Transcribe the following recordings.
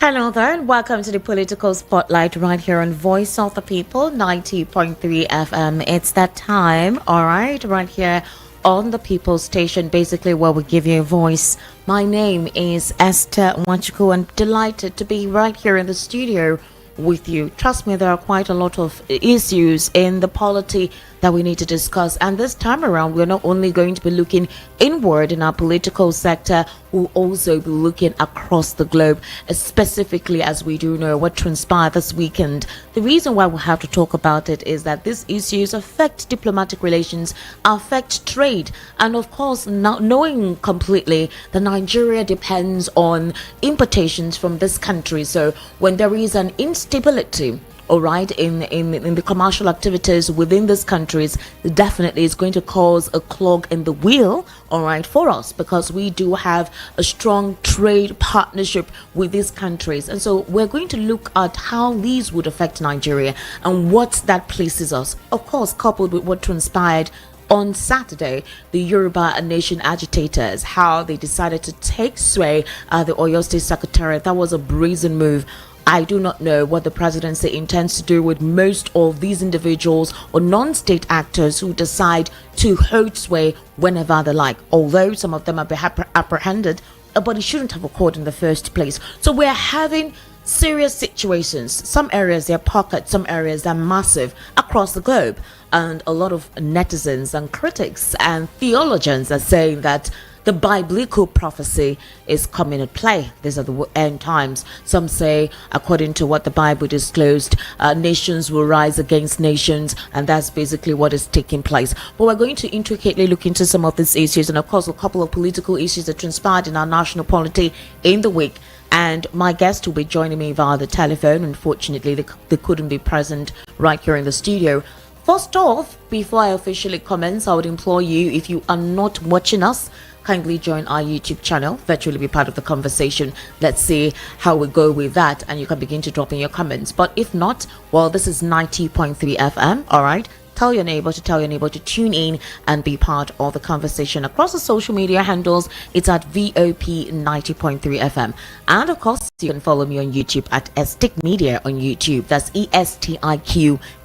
Hello there, and welcome to the Political Spotlight right here on Voice of the People 90.3 FM. It's that time, all right here on the People Station, basically where we give you a voice. My name is Esther Wachuku. I'm delighted to be right here in the studio with you. Trust me, there are quite a lot of issues in the polity that we need to discuss, and this time around we're not only going to be looking inward in our political sector, we'll also be looking across the globe, specifically as we do know what transpired this weekend. The reason why we have to talk about it is that these issues affect diplomatic relations, affect trade, and of course, not knowing completely that Nigeria depends on importations from this country. So when there is an instability, all right, in the commercial activities within these countries, definitely is going to cause a clog in the wheel, all right, for us, because we do have a strong trade partnership with these countries. And so we're going to look at how these would affect Nigeria and what that places us, of course, coupled with what transpired on Saturday, the Yoruba Nation agitators, how they decided to take sway at the Oyo State Secretariat. That was a brazen move. I do not know what the presidency intends to do with most of these individuals or non-state actors who decide to hold sway whenever they like, although some of them are apprehended, but it shouldn't have occurred in the first place. So we're having serious situations. Some areas they're pockets, some areas they're massive across the globe, and a lot of netizens and critics and theologians are saying that the biblical prophecy is coming at play. These are the end times. Some say, according to what the Bible disclosed, nations will rise against nations, and that's basically what is taking place. But we're going to intricately look into some of these issues, and of course a couple of political issues that transpired in our national polity in the week. And my guest will be joining me via the telephone. Unfortunately, they couldn't be present right here in the studio. First off, before I officially commence, I would implore you, if you are not watching us, kindly join our YouTube channel, virtually be part of the conversation. Let's see how we go with that, and you can begin to drop in your comments. But if not, well, this is 90.3 FM, all right? Tell your neighbor to tune in and be part of the conversation across the social media handles. It's at VOP 90.3 FM. And of course, you can follow me on YouTube at Estiq Media on YouTube. That's ESTIQ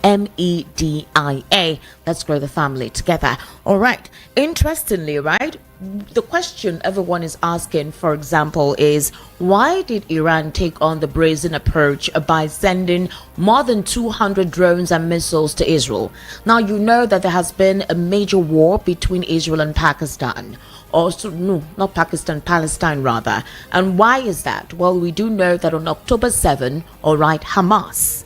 MEDIA. Let's grow the family together. All right. Interestingly, right? The question everyone is asking, for example, is why did Iran take on the brazen approach by sending more than 200 drones and missiles to Israel? Now, you know that there has been a major war between Israel and Pakistan. Also, no, not Pakistan, Palestine rather. And why is that? Well, we do know that on October 7, all right, Hamas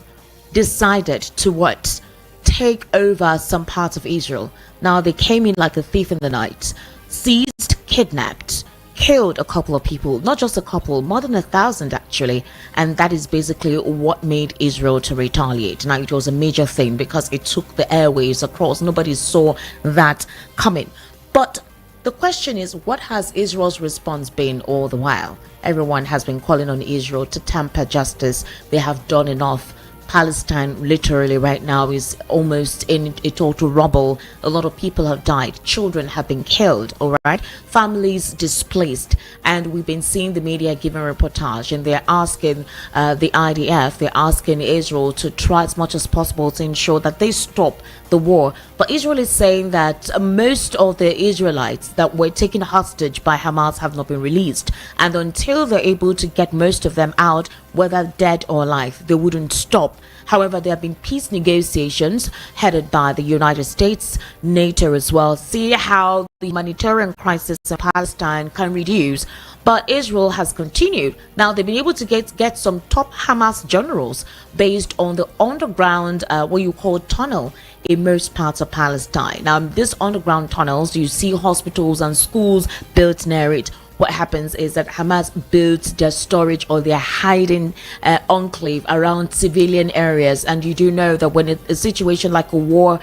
decided to what? Take over some parts of Israel. Now, they came in like a thief in the night, seized, kidnapped, killed a couple of people, not just a couple, more than 1,000 actually, and that is basically what made Israel to retaliate. Now, it was a major thing because it took the airwaves across. Nobody saw that coming. But the question is, what has Israel's response been all the while? Everyone has been calling on Israel to temper justice. They have done enough. Palestine literally right now is almost in a total rubble. A lot of people have died, children have been killed, all right, families displaced, and we've been seeing the media giving a reportage, and they're asking the IDF, they're asking Israel to try as much as possible to ensure that they stop the war. But Israel is saying that most of the Israelites that were taken hostage by Hamas have not been released, and until they're able to get most of them out, whether dead or alive, they wouldn't stop. However, there have been peace negotiations headed by the United States, NATO as well. See how the humanitarian crisis in Palestine can reduce. But Israel has continued. Now, they've been able to get some top Hamas generals based on the underground, what you call tunnel in most parts of Palestine. Now, these underground tunnels, you see hospitals and schools built near it. What happens is that Hamas builds their storage or their hiding enclave around civilian areas. And you do know that when a situation like a war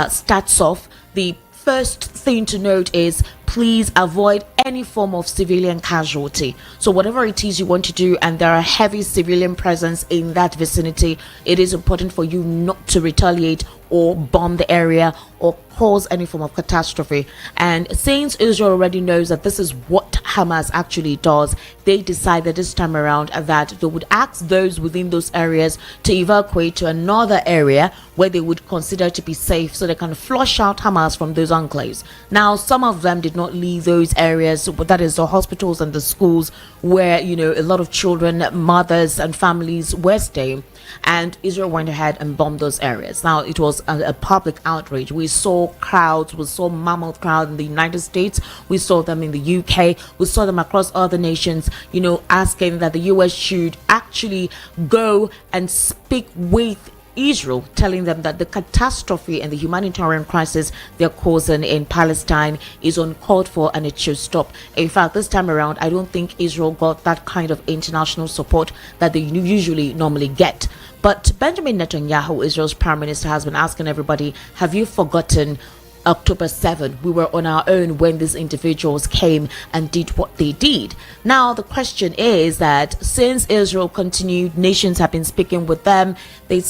starts off, the first thing to note is please avoid any form of civilian casualty. So whatever it is you want to do and there are heavy civilian presence in that vicinity, it is important for you not to retaliate or bomb the area or cause any form of catastrophe. And since Israel already knows that this is what Hamas actually does, they decided this time around that they would ask those within those areas to evacuate to another area where they would consider to be safe, so they can flush out Hamas from those enclaves. Now, some of them did not leave those areas, that is the hospitals and the schools where, you know, a lot of children, mothers and families were staying, and Israel went ahead and bombed those areas. Now, it was a public outrage. We saw crowds, we saw mammoth crowds in the United States, we saw them in the UK, we saw them across other nations, you know, asking that the US should actually go and speak with Israel, telling them that the catastrophe and the humanitarian crisis they're causing in Palestine is uncalled for and it should stop. In fact, this time around, I don't think Israel got that kind of international support that they usually normally get. But Benjamin Netanyahu, Israel's prime minister, has been asking everybody, have you forgotten October 7th? We were on our own when these individuals came and did what they did. Now, the question is that since Israel continued, nations have been speaking with them, they've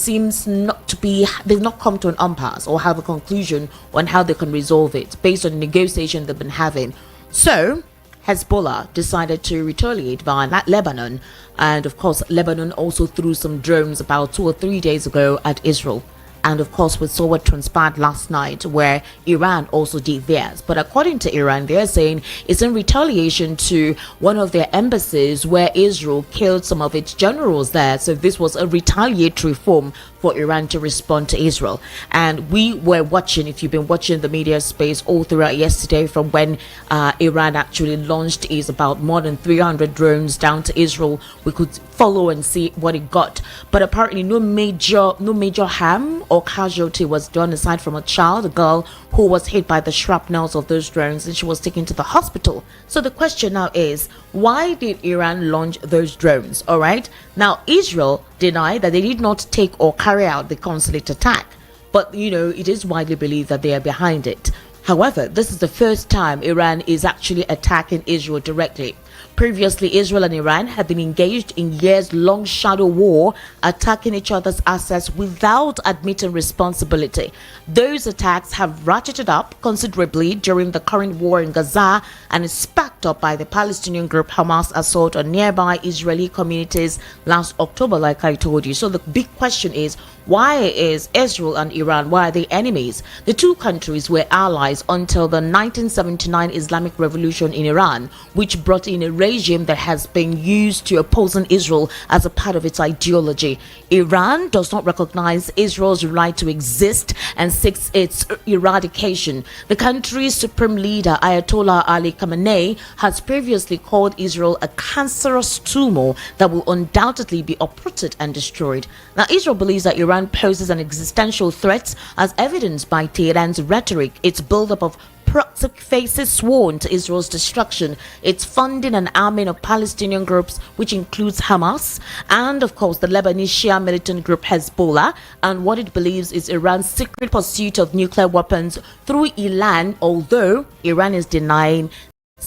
not come to an impasse or have a conclusion on how they can resolve it based on the negotiation they've been having. So Hezbollah decided to retaliate via Lebanon, and of course Lebanon also threw some drones about 2 or 3 days ago at Israel. And of course, we saw what transpired last night where Iran also did theirs. But according to Iran, they're saying it's in retaliation to one of their embassies where Israel killed some of its generals there. So this was a retaliatory form for Iran to respond to Israel. And we were watching, if you've been watching the media space all throughout yesterday, from when Iran actually launched is about more than 300 drones down to Israel, we could follow and see what it got. But apparently no major harm or casualty was done, aside from a child, a girl who was hit by the shrapnels of those drones, and she was taken to the hospital. So the question now is, why did Iran launch those drones? All right, now Israel denied that they did not take or carry out the consulate attack, but you know, it is widely believed that they are behind it. However, this is the first time Iran is actually attacking Israel directly. Previously, Israel and Iran had been engaged in years-long shadow war, attacking each other's assets without admitting responsibility. Those attacks have ratcheted up considerably during the current war in Gaza, and is backed up by the Palestinian group Hamas assault on nearby Israeli communities last October, like I told you. So the big question is, why is Israel and Iran, why are they enemies? The two countries were allies until the 1979 Islamic Revolution in Iran, which brought in a regime that has been used to opposing Israel as a part of its ideology. Iran does not recognize Israel's right to exist and seeks its eradication. The country's supreme leader, Ayatollah Ali Khamenei, has previously called Israel a cancerous tumor that will undoubtedly be uprooted and destroyed. Now, Israel believes that Iran poses an existential threat, as evidenced by Tehran's rhetoric, its buildup of proxy faces sworn to Israel's destruction, its funding and arming of Palestinian groups, which includes Hamas, and of course the Lebanese Shia militant group Hezbollah, and what it believes is Iran's secret pursuit of nuclear weapons through Iran, although Iran is denying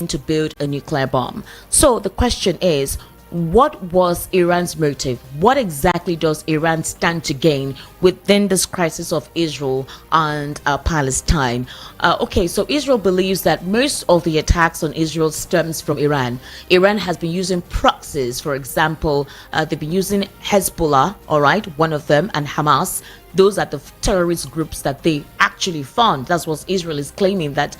to build a nuclear bomb. So the question is, what was Iran's motive? What exactly does Iran stand to gain within this crisis of Israel and Palestine? Okay, so Israel believes that most of the attacks on Israel stems from Iran. Iran has been using proxies, for example, they've been using Hezbollah, all right, one of them, and Hamas. Those are the terrorist groups that they actually fund. That's what Israel is claiming, that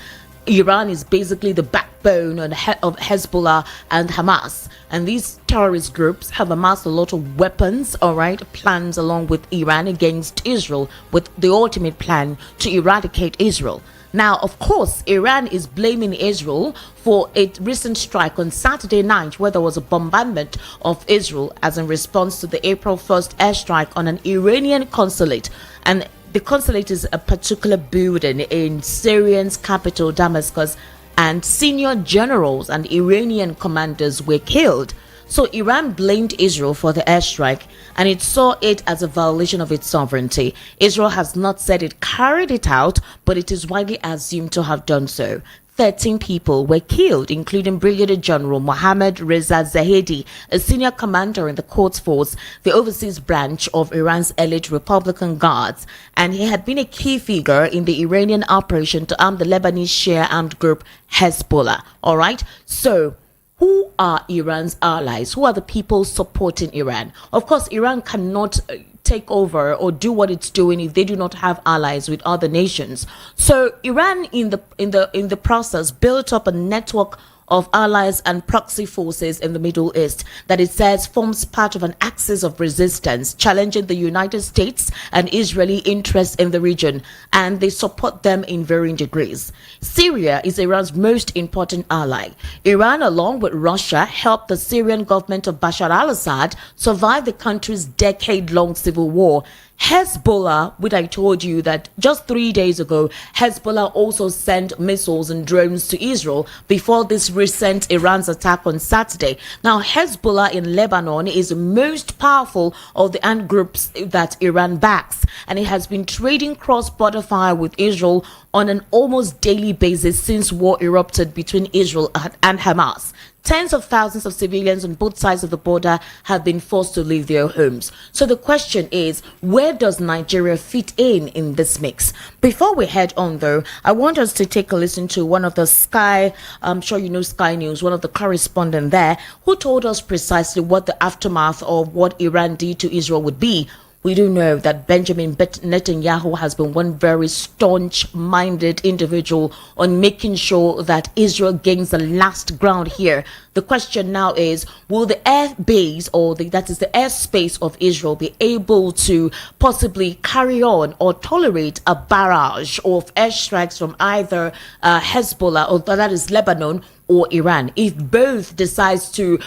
Iran is basically the backbone of Hezbollah and Hamas. And these terrorist groups have amassed a lot of weapons, all right, plans along with Iran against Israel, with the ultimate plan to eradicate Israel. Now, of course, Iran is blaming Israel for a recent strike on Saturday night, where there was a bombardment of Israel as in response to the April 1st airstrike on an Iranian consulate. And the consulate is a particular building in Syrian's capital, Damascus, and senior generals and Iranian commanders were killed. So Iran blamed Israel for the airstrike, and it saw it as a violation of its sovereignty. Israel has not said it carried it out, but it is widely assumed to have done so. 13 people were killed, including Brigadier General Mohammed Reza Zahedi, a senior commander in the Quds Force, the overseas branch of Iran's elite Republican Guards, and he had been a key figure in the Iranian operation to arm the Lebanese Shia armed group Hezbollah. All right, so who are Iran's allies? Who are the people supporting Iran? Of course, Iran cannot take over or do what it's doing if they do not have allies with other nations. So Iran in the process built up a network of allies and proxy forces in the Middle East that it says forms part of an axis of resistance challenging the United States and Israeli interests in the region, and they support them in varying degrees. Syria is Iran's most important ally. Iran, along with Russia, helped the Syrian government of Bashar al-Assad survive the country's decade-long civil war. Hezbollah, which I told you that just 3 days ago, Hezbollah also sent missiles and drones to Israel before this recent Iran's attack on Saturday. Now, Hezbollah in Lebanon is the most powerful of the armed groups that Iran backs, and it has been trading cross-border fire with Israel on an almost daily basis since war erupted between Israel and Hamas. Tens of thousands of civilians on both sides of the border have been forced to leave their homes. So the question is, where does Nigeria fit in this mix? Before we head on, though, I want us to take a listen to one of the Sky, I'm sure you know Sky News, one of the correspondents there, who told us precisely what the aftermath of what Iran did to Israel would be. We do know that Benjamin Netanyahu has been one very staunch-minded individual on making sure that Israel gains the last ground here. The question now is, will the air base, or that is the airspace of Israel, be able to possibly carry on or tolerate a barrage of airstrikes from either Hezbollah, or that is Lebanon, or Iran? If both decides to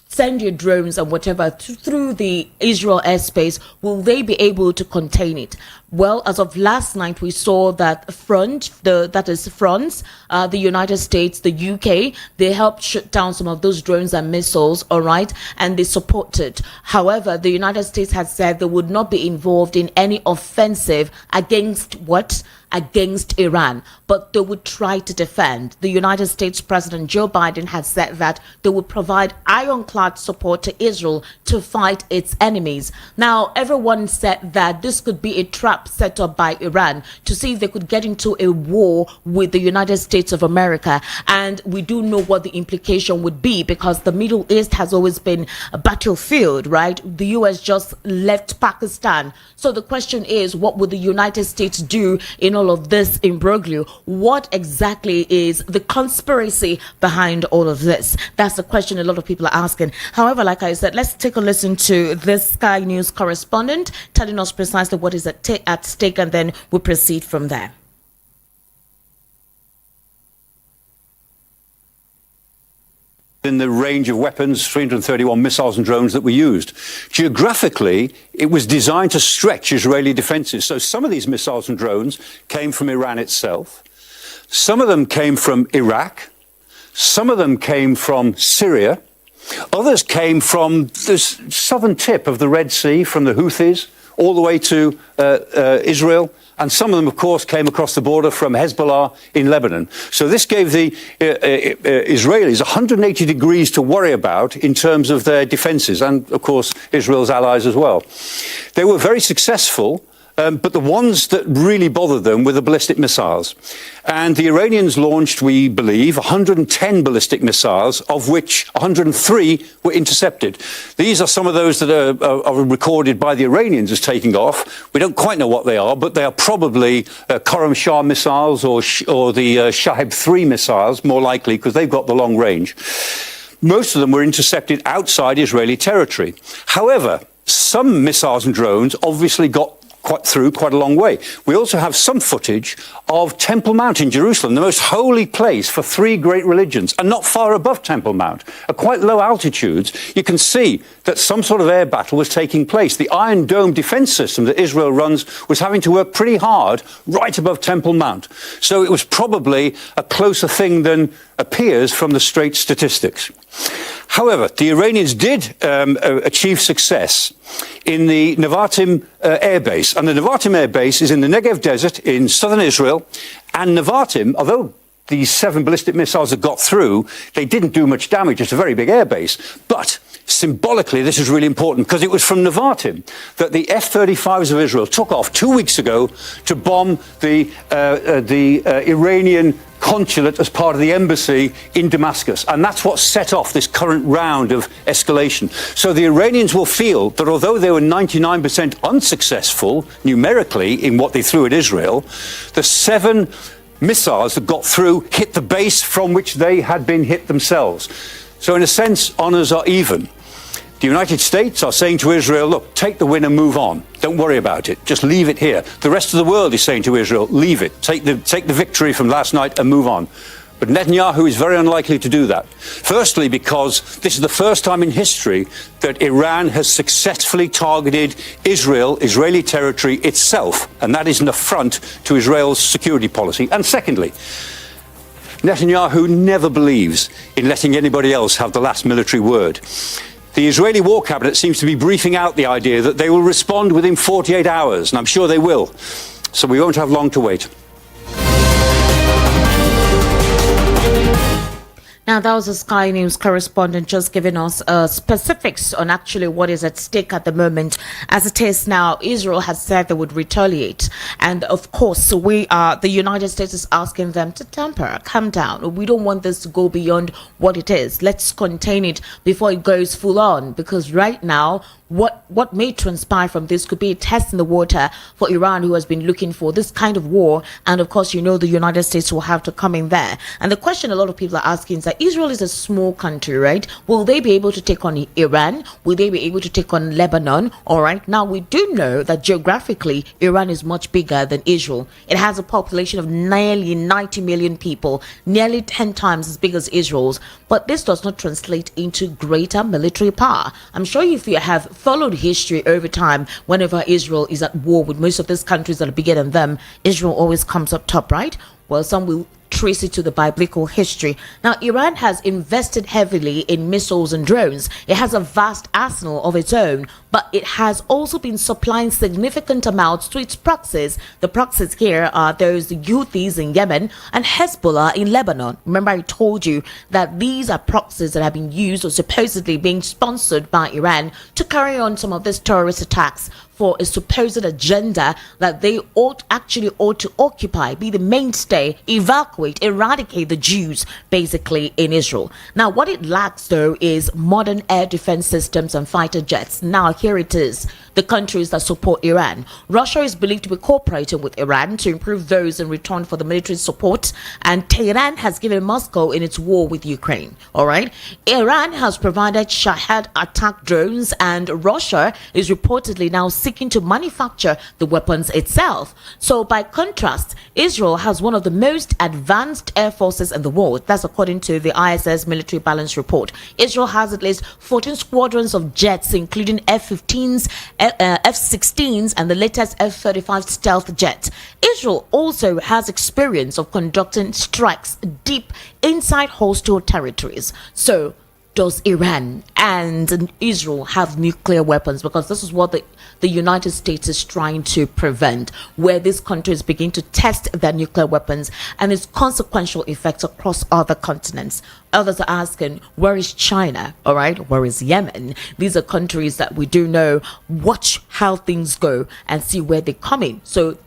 send your drones and whatever through the Israel airspace, will they be able to contain it? Well, as of last night, we saw that the United States, the UK, they helped shoot down some of those drones and missiles, all right, and they supported. However, the United States has said they would not be involved in any offensive against what? Against Iran, but they would try to defend. The United States President Joe Biden has said that they would provide ironclad support to Israel to fight its enemies. Now, everyone said that this could be a trap set up by Iran to see if they could get into a war with the United States of America, and we do know what the implication would be, because the Middle East has always been a battlefield, right? The US just left Pakistan. So the question is, what would the United States do in all of this imbroglio? What exactly is the conspiracy behind all of this? That's the question a lot of people are asking. However, like I said, let's take a listen to this Sky News correspondent telling us precisely what is at stake, and then we'll proceed from there. In the range of weapons, 331 missiles and drones that were used. Geographically, it was designed to stretch Israeli defenses. So some of these missiles and drones came from Iran itself. Some of them came from Iraq. Some of them came from Syria. Others came from the southern tip of the Red Sea, from the Houthis, all the way to Israel. And some of them, of course, came across the border from Hezbollah in Lebanon. So this gave the Israelis 180 degrees to worry about in terms of their defenses, and, of course, Israel's allies as well. They were very successful, but the ones that really bothered them were the ballistic missiles. And the Iranians launched, we believe, 110 ballistic missiles, of which 103 were intercepted. These are some of those that are recorded by the Iranians as taking off. We don't quite know what they are, but they are probably Khorram Shah missiles or the Shahab 3 missiles, more likely, because they've got the long range. Most of them were intercepted outside Israeli territory. However, some missiles and drones obviously got quite a long way. We also have some footage of Temple Mount in Jerusalem, the most holy place for three great religions, and not far above Temple Mount, at quite low altitudes. You can see that some sort of air battle was taking place. The Iron Dome defense system that Israel runs was having to work pretty hard right above Temple Mount. So it was probably a closer thing than appears from the straight statistics. However, the Iranians did achieve success in the Nevatim air base. And the Nevatim air base is in the Negev desert in southern Israel. And Nevatim, although these 7 ballistic missiles that got through, they didn't do much damage. It's a very big airbase. But symbolically, this is really important because it was from Nevatim that the F-35s of Israel took off 2 weeks ago to bomb the Iranian consulate as part of the embassy in Damascus. And that's what set off this current round of escalation. So the Iranians will feel that although they were 99% unsuccessful numerically in what they threw at Israel, the 7 missiles that got through hit the base from which they had been hit themselves. So in a sense, honours are even. The United States are saying to Israel, look, take the win and move on. Don't worry about it. Just leave it here. The rest of the world is saying to Israel, leave it. Take the victory from last night and move on. But Netanyahu is very unlikely to do that. Firstly, because this is the first time in history that Iran has successfully targeted Israel, Israeli territory itself. And that is an affront to Israel's security policy. And secondly, Netanyahu never believes in letting anybody else have the last military word. The Israeli War Cabinet seems to be briefing out the idea that they will respond within 48 hours, and I'm sure they will. So we won't have long to wait. Now, that was a Sky News correspondent just giving us specifics on actually what is at stake at the moment. As it is now, Israel has said they would retaliate. And of course, the United States is asking them to temper, calm down. We don't want this to go beyond what it is. Let's contain it before it goes full on. Because right now, what may transpire from this could be a test in the water for Iran, who has been looking for this kind of war. And of course, you know, the United States will have to come in there. And the question a lot of people are asking is that Israel is a small country, right? Will they be able to take on Iran? Will they be able to take on Lebanon? All right. Now, we do know that geographically, Iran is much bigger than Israel. It has a population of nearly 90 million people, nearly 10 times as big as Israel's. But this does not translate into greater military power. I'm sure if you have followed history over time, whenever Israel is at war with most of these countries that are bigger than them, Israel always comes up top, right? Well, some will trace it to the biblical history. Now, Iran has invested heavily in missiles and drones. It has a vast arsenal of its own, but it has also been supplying significant amounts to its proxies. The proxies here are those Houthis in Yemen and Hezbollah in Lebanon. Remember, I told you that these are proxies that have been used or supposedly being sponsored by Iran to carry on some of these terrorist attacks for a supposed agenda that they ought to occupy, be the mainstay, evacuate, eradicate the Jews, basically, in Israel. Now, what it lacks, though, is modern air defense systems and fighter jets. Now, here it is. The countries that support Iran. Russia is believed to be cooperating with Iran to improve those in return for the military support, and Tehran has given Moscow in its war with Ukraine. All right. Iran has provided Shahed attack drones, and Russia is reportedly now seeking to manufacture the weapons itself. So, by contrast, Israel has one of the most advanced air forces in the world. That's according to the ISS military balance report. Israel has at least 14 squadrons of jets, including F-15s, F-16s, and the latest F-35 stealth jet. Israel also has experience of conducting strikes deep inside hostile territories. So, does Iran and Israel have nuclear weapons? Because this is what the United States is trying to prevent, where these countries begin to test their nuclear weapons and its consequential effects across other continents. Others are asking, where is China? All right, where is Yemen? These are countries that we do know. Watch how things go and see where they come in. So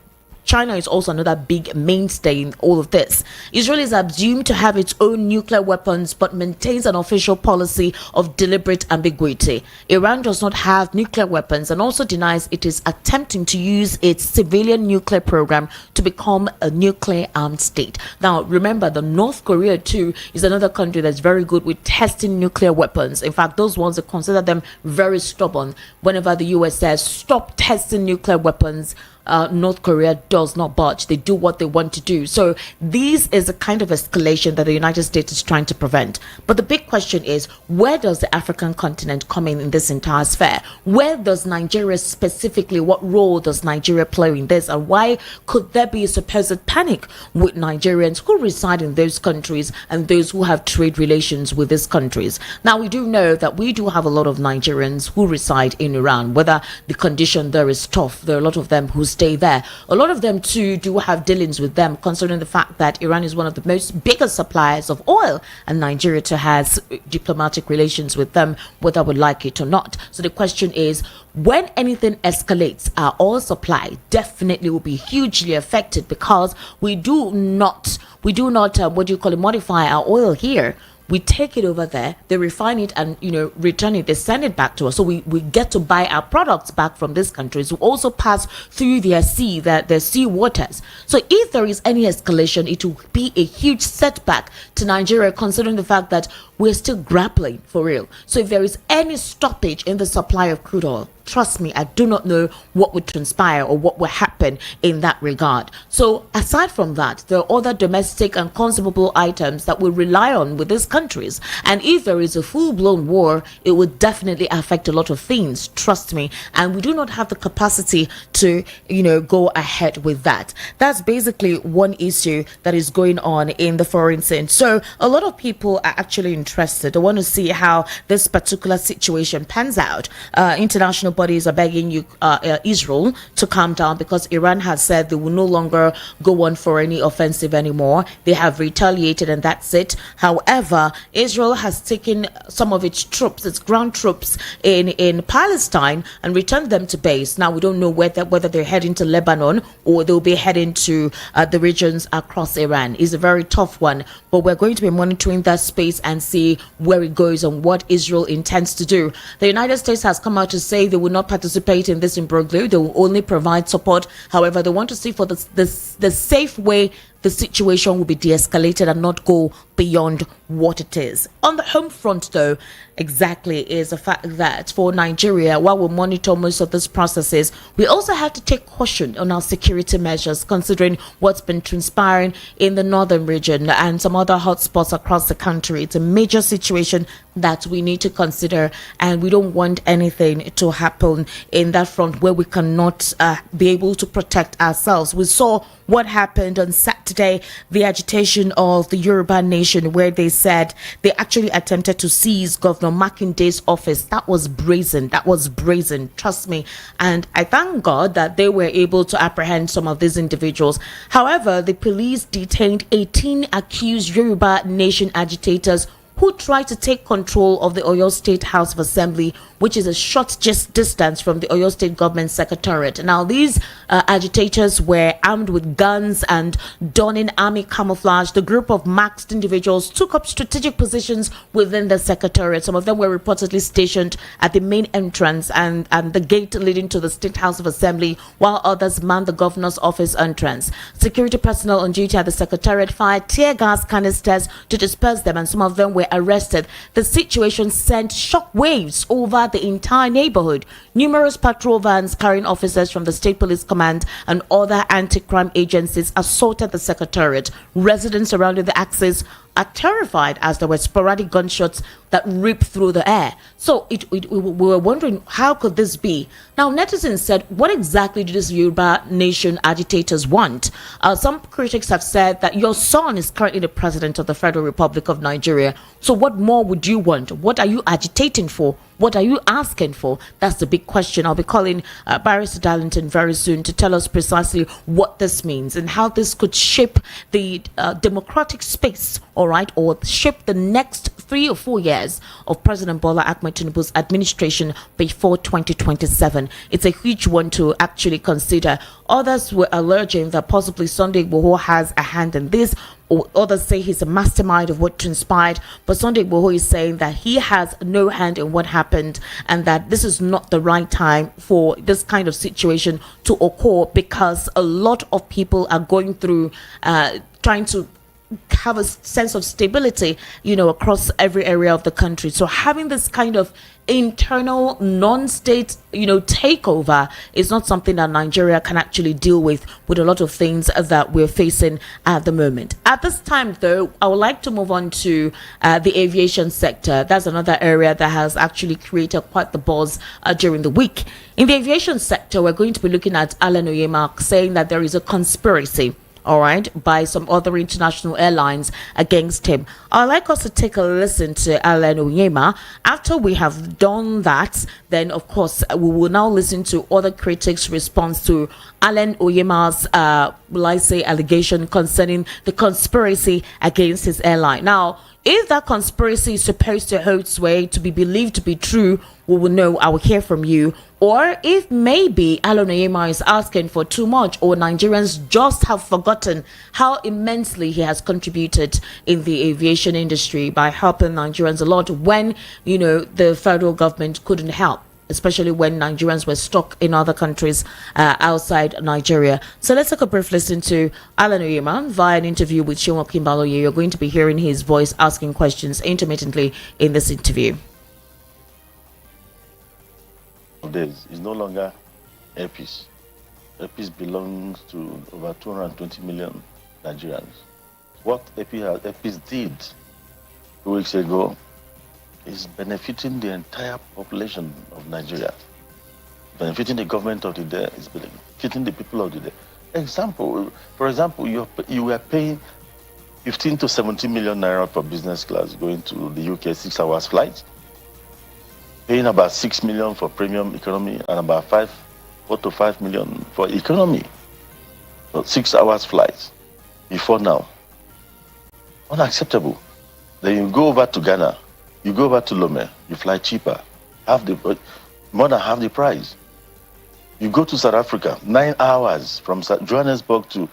China is also another big mainstay in all of this. Israel is assumed to have its own nuclear weapons, but maintains an official policy of deliberate ambiguity. Iran does not have nuclear weapons and also denies it is attempting to use its civilian nuclear program to become a nuclear armed state. Now, remember, the North Korea too is another country that's very good with testing nuclear weapons. In fact, those ones, they consider them very stubborn. Whenever the US says stop testing nuclear weapons, North Korea does not budge. They do what they want to do. So this is a kind of escalation that the United States is trying to prevent. But the big question is, where does the African continent come in this entire sphere? Where does Nigeria specifically, what role does Nigeria play in this? And why could there be a supposed panic with Nigerians who reside in those countries and those who have trade relations with these countries? Now, we do know that we do have a lot of Nigerians who reside in Iran, whether the condition there is tough. There are a lot of them who stay there. A lot of them too do have dealings with them, considering the fact that Iran is one of the most biggest suppliers of oil, and Nigeria too has diplomatic relations with them, whether we like it or not. So the question is, when anything escalates, our oil supply definitely will be hugely affected, because we do not modify our oil here. We take it over there, they refine it and, return it, they send it back to us. So we get to buy our products back from these countries who also pass through their sea waters. So if there is any escalation, it will be a huge setback to Nigeria, considering the fact that we're still grappling for real. So if there is any stoppage in the supply of crude oil, trust me, I do not know what would transpire or what will happen in that regard. So aside from that, there are other domestic and consumable items that we rely on with these countries. And if there is a full-blown war, it would definitely affect a lot of things, trust me. And we do not have the capacity to, go ahead with that. That's basically one issue that is going on in the foreign scene. So a lot of people are actually interested. They want to see how this particular situation pans out. International bodies are begging Israel to calm down, because Iran has said they will no longer go on for any offensive anymore. They have retaliated and that's it. However, Israel has taken some of its troops, its ground troops in Palestine, and returned them to base. Now we don't know whether they're heading to Lebanon or they'll be heading to the regions across Iran. It's a very tough one, but we're going to be monitoring that space and see where it goes and what Israel intends to do. The United States has come out to say they will not participate in this imbroglio. They will only provide support. However, they want to see for the safe way the situation will be de-escalated and not go beyond what it is. On the home front, though, exactly is the fact that for Nigeria, while we monitor most of these processes, we also have to take caution on our security measures, considering what's been transpiring in the northern region and some other hotspots across the country. It's a major situation that we need to consider, and we don't want anything to happen in that front where we cannot be able to protect ourselves. We saw what happened on Saturday, the agitation of the Yoruba nation, where they said they actually attempted to seize Governor Makinde's office. That was brazen. Trust me. And I thank God that they were able to apprehend some of these individuals. However, the police detained 18 accused Yoruba nation agitators who tried to take control of the Oyo State House of Assembly, which is a short distance from the Oyo State Government Secretariat. Now, these agitators were armed with guns and donning army camouflage. The group of masked individuals took up strategic positions within the Secretariat. Some of them were reportedly stationed at the main entrance and the gate leading to the State House of Assembly, while others manned the governor's office entrance. Security personnel on duty at the Secretariat fired tear gas canisters to disperse them, and some of them were arrested. The situation sent shockwaves over the entire neighborhood. Numerous patrol vans carrying officers from the State Police Command and other anti-crime agencies assaulted the Secretariat. Residents surrounding the axis are terrified as there were sporadic gunshots that ripped through the air. So we were wondering, how could this be? Now, netizens said, what exactly do these Yoruba nation agitators want? Some critics have said that your son is currently the president of the Federal Republic of Nigeria. So what more would you want? What are you agitating for? What are you asking for? That's the big question. I'll be calling Baris Denton very soon to tell us precisely what this means and how this could shape the democratic space, all right, or shape the next 3 or 4 years of President Bola Ahmed Tinubu's administration before 2027. It's a huge one to actually consider. Others were alleging that possibly Sunday Igboho has a hand in this, or others say he's a mastermind of what transpired. But Sunday Igboho is saying that he has no hand in what happened, and that this is not the right time for this kind of situation to occur, because a lot of people are going through trying to have a sense of stability, across every area of the country. So having this kind of internal non-state, takeover is not something that Nigeria can actually deal with a lot of things that we're facing at the moment. At this time, though, I would like to move on to the aviation sector. That's another area that has actually created quite the buzz during the week. In the aviation sector, we're going to be looking at Alan Oyema saying that there is a conspiracy all right, by some other international airlines against him. I'd like us to take a listen to Alan Onyema. After we have done that, then of course we will now listen to other critics' response to Alan Onyema's, will I say, allegation concerning the conspiracy against his airline. Now, if that conspiracy is supposed to hold sway, to be believed to be true, we will know. I will hear from you. Or if maybe Alan Onyema is asking for too much, or Nigerians just have forgotten how immensely he has contributed in the aviation industry by helping Nigerians a lot when, you know, the federal government couldn't help, especially when Nigerians were stuck in other countries outside Nigeria. So let's take a brief listen to Alan Onyema via an interview with Ijeoma Egwuatu. You're going to be hearing his voice asking questions intermittently in this interview. Days is no longer Airpeace. Airpeace belongs to over 220 million Nigerians. What Airpeace did 2 weeks ago is benefiting the entire population of Nigeria, benefiting the government of the day, is benefiting the people of the day. For example, you were paying 15 to 17 million naira for business class going to the UK 6 hours flight, paying about 6 million for premium economy and about 4 to 5 million for economy. So 6 hours flights before now. Unacceptable. Then you go over to Ghana, you go over to Lome, you fly cheaper, more than half the price. You go to South Africa, 9 hours from Johannesburg to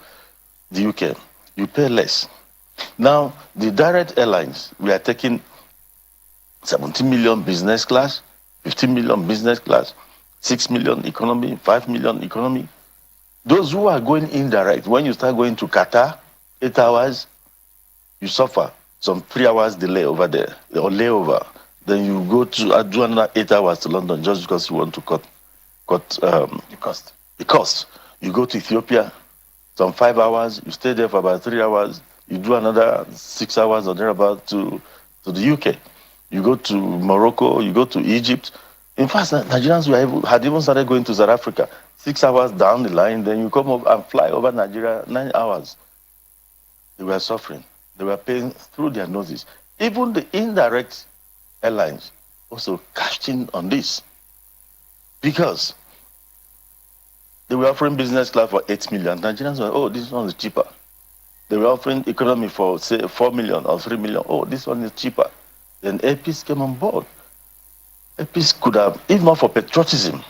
the UK, you pay less. Now, the direct airlines, we are taking 17 million business class, 15 million business class, 6 million economy, 5 million economy. Those who are going indirect, when you start going to Qatar, 8 hours, you suffer some 3 hours delay over there, or layover. Then you go to do another 8 hours to London just because you want to cut the cost. The cost. You go to Ethiopia, some 5 hours, you stay there for about 3 hours, you do another 6 hours or thereabout to the UK. You go to Morocco, you go to Egypt. In fact, Nigerians had even started going to South Africa 6 hours down the line. Then you come up and fly over Nigeria 9 hours. They were suffering. They were paying through their noses. Even the indirect airlines also cashed in on this because they were offering business class for 8 million. Nigerians were, oh, this one is cheaper. They were offering economy for, say, 4 million or 3 million. Oh, this one is cheaper. Then Airpeace came on board. Airpeace could have, if not for patriotism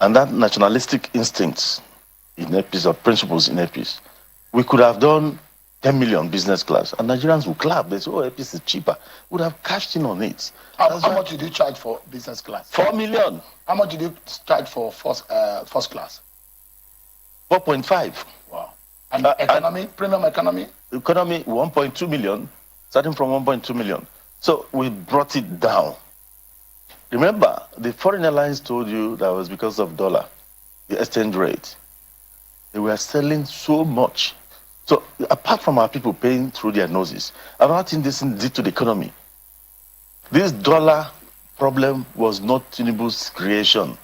and that nationalistic instincts in Airpeace, or principles in Airpeace, we could have done 10 million business class, and Nigerians would clap. They say, oh, Airpeace is cheaper. Would have cashed in on it. How much did you charge for business class? 4 million. How much did you charge for first class? 4.5. Wow. And economy, premium economy? Economy, 1.2 million, starting from 1.2 million. So we brought it down. Remember, the foreign airlines told you that was because of dollar, the exchange rate. They were selling so much. So apart from our people paying through their noses, another thing this did to the economy. This dollar problem was not Tinubu's creation.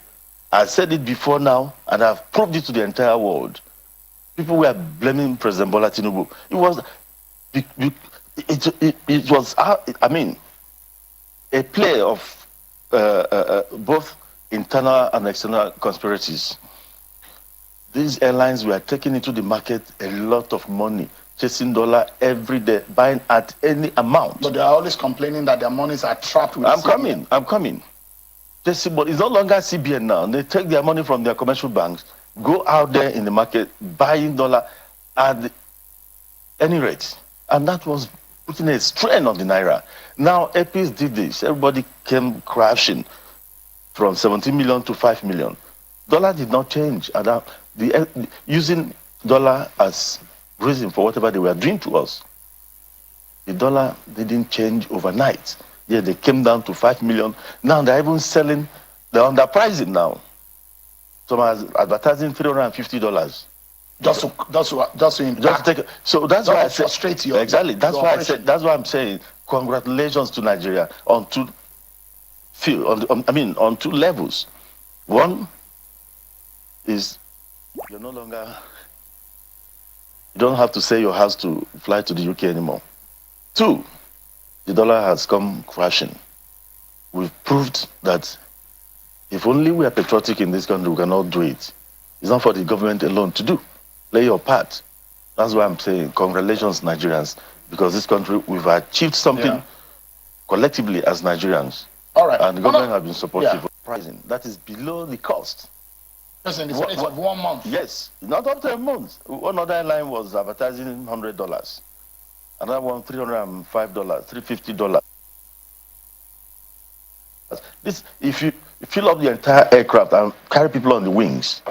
I said it before now, and I've proved it to the entire world. People were blaming President Bola Tinubu. It was, I mean, a play of both internal and external conspiracies. These airlines were taking into the market a lot of money, chasing dollar every day, buying at any amount. But they are always complaining that their monies are trapped with CBN. I'm coming. But it's no longer CBN now. They take their money from their commercial banks, go out there in the market, buying dollar at any rate. And that was putting a strain on the Naira. Now, Airpeace did this. Everybody came crashing from 17 million to 5 million. Dollar did not change. Using dollar as reason for whatever they were doing to us. The dollar didn't change overnight. Yeah, they came down to 5 million. Now they're even selling, they're underpricing now. Some are advertising $350. Just to take it. So that's why I said frustrate you. Exactly. That's why I said. That's why I'm saying congratulations to Nigeria on two levels. One is you're no longer You don't have to sell your house to fly to the UK anymore. 2, the dollar has come crashing. We've proved that if only we are patriotic in this country, we cannot do it. It's not for the government alone to do. Play your part. That's why I'm saying congratulations, Nigerians, because this country, we've achieved something collectively as Nigerians. All right. And the government has been supportive of pricing. That is below the cost. Just in the space of 1 month. Yes, not up to a month. One other airline was advertising $100. Another one, $305, $350. This, if you fill up the entire aircraft and carry people on the wings,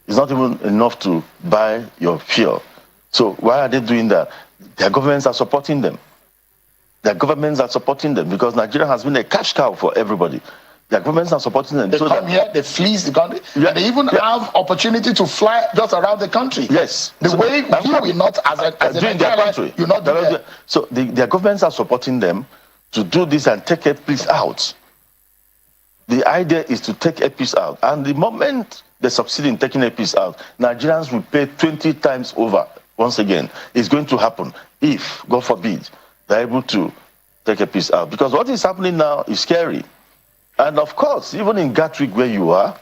it's not even enough to buy your fuel. So why are they doing that? Their governments are supporting them. Their governments are supporting them because Nigeria has been a cash cow for everybody. Their governments are supporting them. They come here, they fleece the country, and they even have opportunity to fly just around the country. Yes. The way you will not, as a doing their country. you not do that. So their governments are supporting them to do this and take a piece out. The idea is to take a piece out. And the moment they succeed in taking a piece out, Nigerians will pay 20 times over. Once again, it's going to happen if, God forbid, they're able to take a piece out. Because what is happening now is scary. And of course, even in Gatwick where you are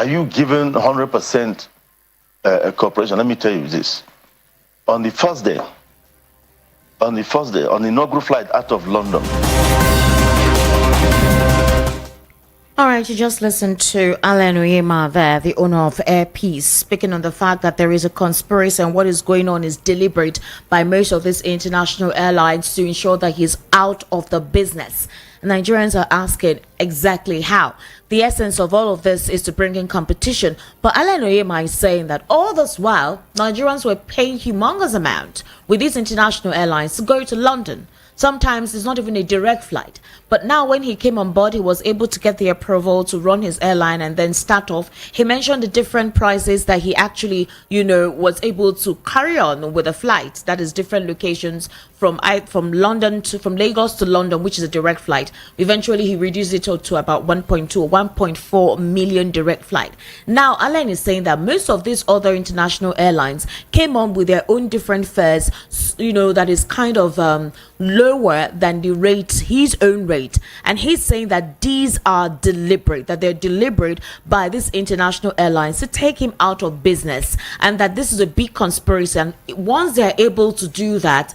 you given 100% cooperation? Let me tell you this. On the inaugural flight out of London. All right, you just listened to Ijeoma there, the owner of Air Peace, speaking on the fact that there is a conspiracy and what is going on is deliberate by most of these international airlines to ensure that he's out of the business. Nigerians are asking exactly how. The essence of all of this is to bring in competition. But Ijeoma is saying that all this while, Nigerians were paying humongous amount with these international airlines to go to London. Sometimes it's not even a direct flight. But now when he came on board, he was able to get the approval to run his airline and then start off. He mentioned the different prices that he actually, was able to carry on with a flight. That is different locations from Lagos to London, which is a direct flight. Eventually, he reduced it to about 1.2 or 1.4 million direct flight. Now, Alan is saying that most of these other international airlines came on with their own different fares, that is kind of lower than the rate, his own rate. And he's saying that these are deliberate, that they're deliberate by these international airlines to take him out of business, and that this is a big conspiracy. And once they're able to do that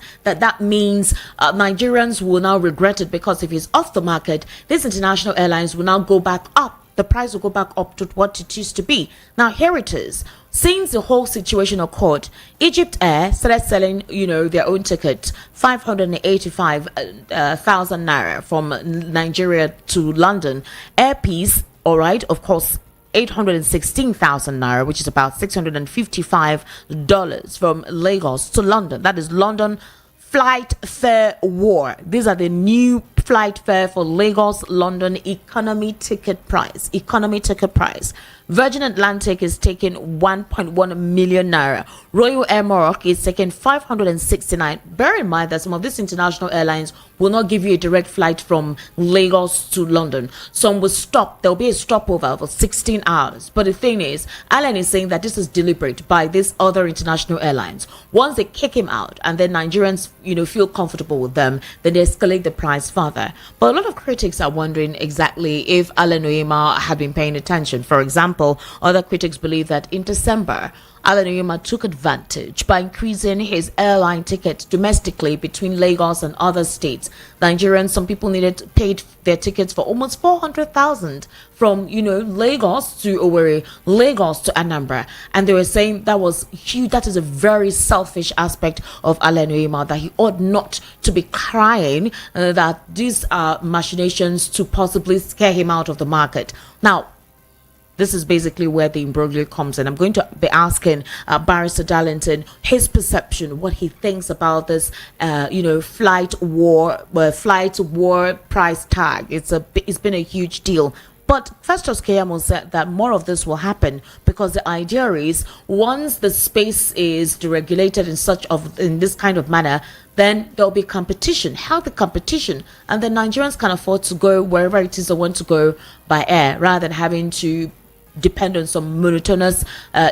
means Nigerians will now regret it, because if he's off the market, these international airlines will now go back up. The price will go back up to what it used to be. Now, here it is. Since the whole situation occurred, Egypt Air started selling, their own ticket, 585,000 naira from Nigeria to London. Air Peace, all right, of course, 816,000 naira, which is about $655 from Lagos to London. That is London flight fare war. These are the new flight fare for Lagos London economy ticket price. Virgin Atlantic is taking 1.1 million naira. Royal Air Maroc is taking 569. Bear in mind that some of these international airlines will not give you a direct flight from Lagos to London. Some will stop. There will be a stopover for 16 hours. But the thing is, Alan is saying that this is deliberate by these other international airlines. Once they kick him out and then Nigerians, feel comfortable with them, then they escalate the price further. But a lot of critics are wondering exactly if Ijeoma had been paying attention. For example, other critics believe that in December, Ijeoma took advantage by increasing his airline tickets domestically between Lagos and other states. Nigerians, some people paid their tickets for almost 400,000 from, Lagos to Owerri, Lagos to Anambra. And they were saying that was huge. That is a very selfish aspect of Ijeoma, that he ought not to be crying that these are machinations to possibly scare him out of the market. Now, this is basically where the imbroglio comes in. I'm going to be asking Baris Denton his perception, what he thinks about this, flight war price tag. It's been a huge deal. But Festus Keyamo said that more of this will happen because the idea is once the space is deregulated in this kind of manner, then there'll be competition, healthy competition, and then Nigerians can afford to go wherever it is they want to go by air rather than having to depend on some monotonous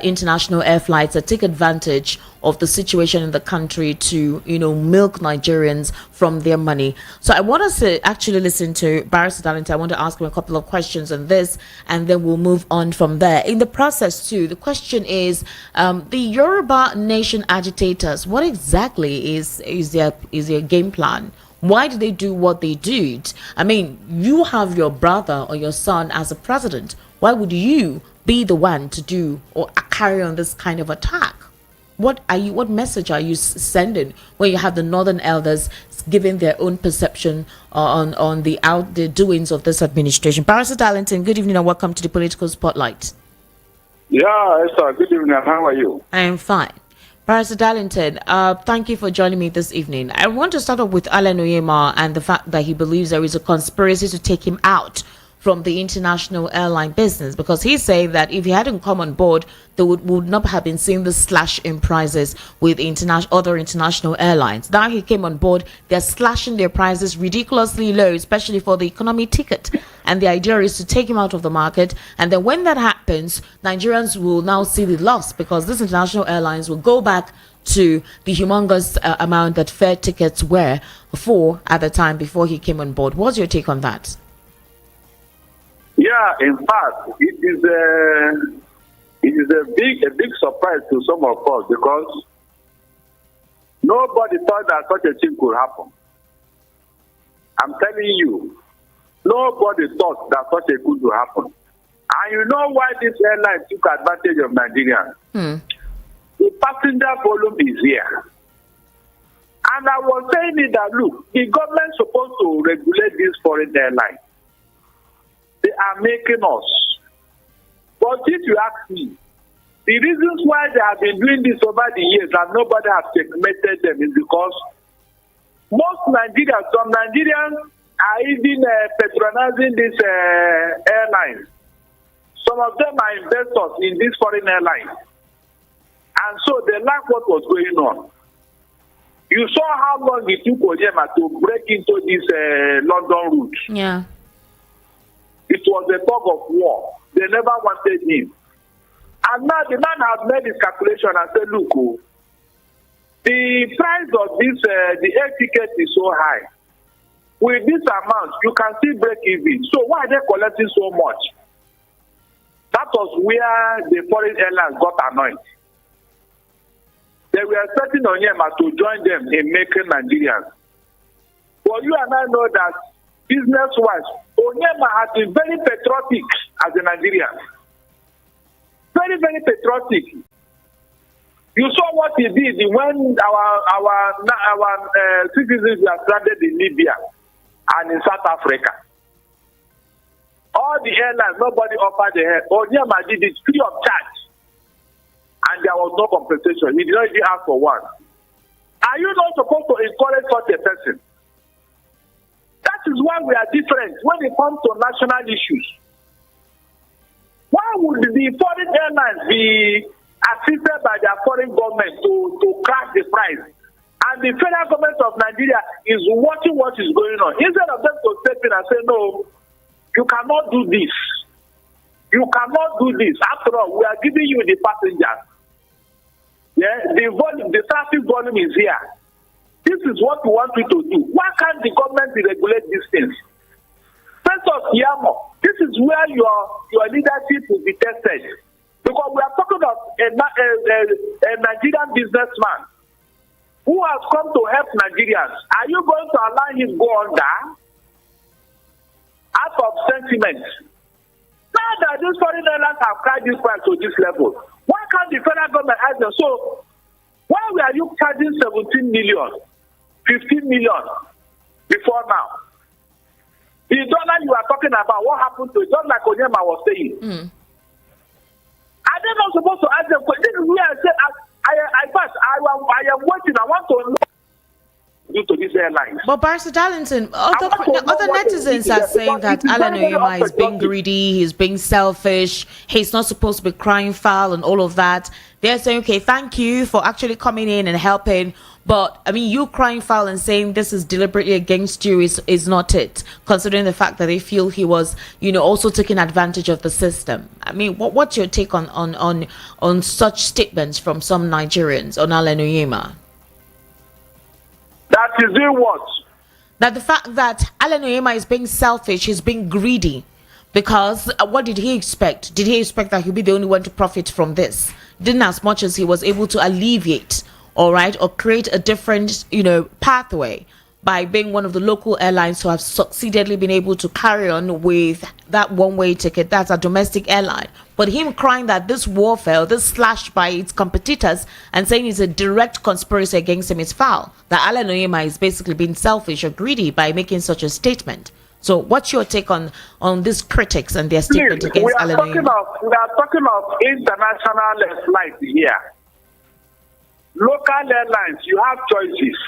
international air flights that take advantage of the situation in the country to, milk Nigerians from their money. So I want us to actually listen to Baris Denton. I want to ask him a couple of questions on this, and then we'll move on from there. In the process, too, the question is, the Yoruba Nation agitators, what exactly is their game plan? Why do they do what they did? I mean, you have your brother or your son as a president. Why would you be the one to do or carry on this kind of attack? What message are you sending when you have the northern elders giving their own perception on the doings of this administration? Baris Denton, good evening and welcome to the Political Spotlight. Yeah, Esther, good evening. How are you? I am fine. Baris Denton, thank you for joining me this evening. I want to start off with Ijeoma and the fact that he believes there is a conspiracy to take him out from the international airline business, because he's saying that if he hadn't come on board, there would not have been seen the slash in prices with other international airlines. Now he came on board, they're slashing their prices ridiculously low, especially for the economy ticket. And the idea is to take him out of the market. And then when that happens, Nigerians will now see the loss, because these international airlines will go back to the humongous amount that fare tickets were for at the time before he came on board. What's your take on that? Yeah, in fact, it is a big surprise to some of us, because nobody thought that such a thing could happen. I'm telling you, nobody thought that such a thing would happen. And you know why this airline took advantage of Nigerians? The passenger volume is here. And I was saying it that, look, the government is supposed to regulate this foreign airline. They are making us. But if you ask me, the reasons why they have been doing this over the years and nobody has checkmated them is because most Nigerians, some Nigerians are even patronizing these airlines. Some of them are investors in these foreign airlines. And so they like what was going on. You saw how long it took Ijeoma to break into this London route. Yeah. It was a tug of war. They never wanted him. And now the man has made his calculation and said, look, the price of this, the air ticket is so high. With this amount, you can still break even. So why are they collecting so much? That was where the foreign airlines got annoyed. They were expecting Ijeoma to join them in making Nigerians. But you and I know that business-wise, Ijeoma has been very patriotic as a Nigerian. Very, very patriotic. You saw what he did when our citizens were stranded in Libya and in South Africa. All the airlines, nobody offered the help. Ijeoma did it free of charge. And there was no compensation. He did not even ask for one. Are you not supposed to encourage such a person? That is why we are different when it comes to national issues. Why would the foreign airlines be assisted by their foreign government to crash the price? And the federal government of Nigeria is watching what is going on. Instead of them to step in and say, no, you cannot do this. You cannot do this. After all, we are giving you the passengers. Yeah, the traffic volume is here. This is what we want you to do. Why can't the government regulate these things? First of all, this is where your leadership will be tested. Because we are talking of a Nigerian businessman who has come to help Nigerians. Are you going to allow him go under? Out of sentiment. Now that these foreign airlines have carried this price to this level, why can't the federal government ask them, so why were you charging 17 million, 15 million before now? The dollar you are talking about, what happened to it? Just like Ijeoma was saying. Are they not supposed to ask them? This is where I said, I am waiting. I want to know due to these airlines. But Baris Denton, other netizens are saying that Ijeoma is being greedy, he's being selfish, he's not supposed to be crying foul and all of that. they're saying, okay, thank you for actually coming in and helping. But I mean, you crying foul and saying this is deliberately against you is not it, considering the fact that they feel he was, also taking advantage of the system. I mean, what's your take on such statements from some Nigerians on Alan Onyema? That is doing what? That the fact that Alan Onyema is being selfish, he's being greedy. Because what did he expect? Did he expect that he'll be the only one to profit from this? Didn't as much as he was able to alleviate, all right, or create a different, pathway by being one of the local airlines who have succeededly been able to carry on with that one-way ticket. That's a domestic airline. But him crying that this warfare, this slash by its competitors and saying it's a direct conspiracy against him is foul. That Alan Onyema is basically being selfish or greedy by making such a statement. So what's your take on these critics and their statement against Alan Onyema? We are talking of international flights here. Local airlines, you have choices.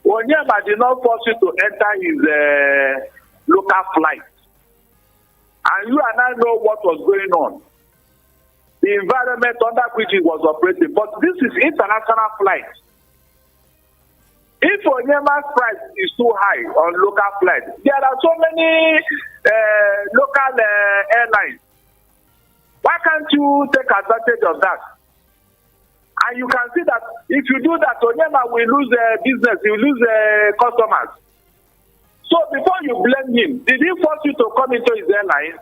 Onyema did not force you to enter his local flight. And you and I know what was going on. The environment under which he was operating. But this is international flight. If Onyema's price is too high on local flights, there are so many local airlines. Why can't you take advantage of that? And you can see that if you do that, Onyema will lose business, he will lose customers. So before you blame him, did he force you to come into his airline?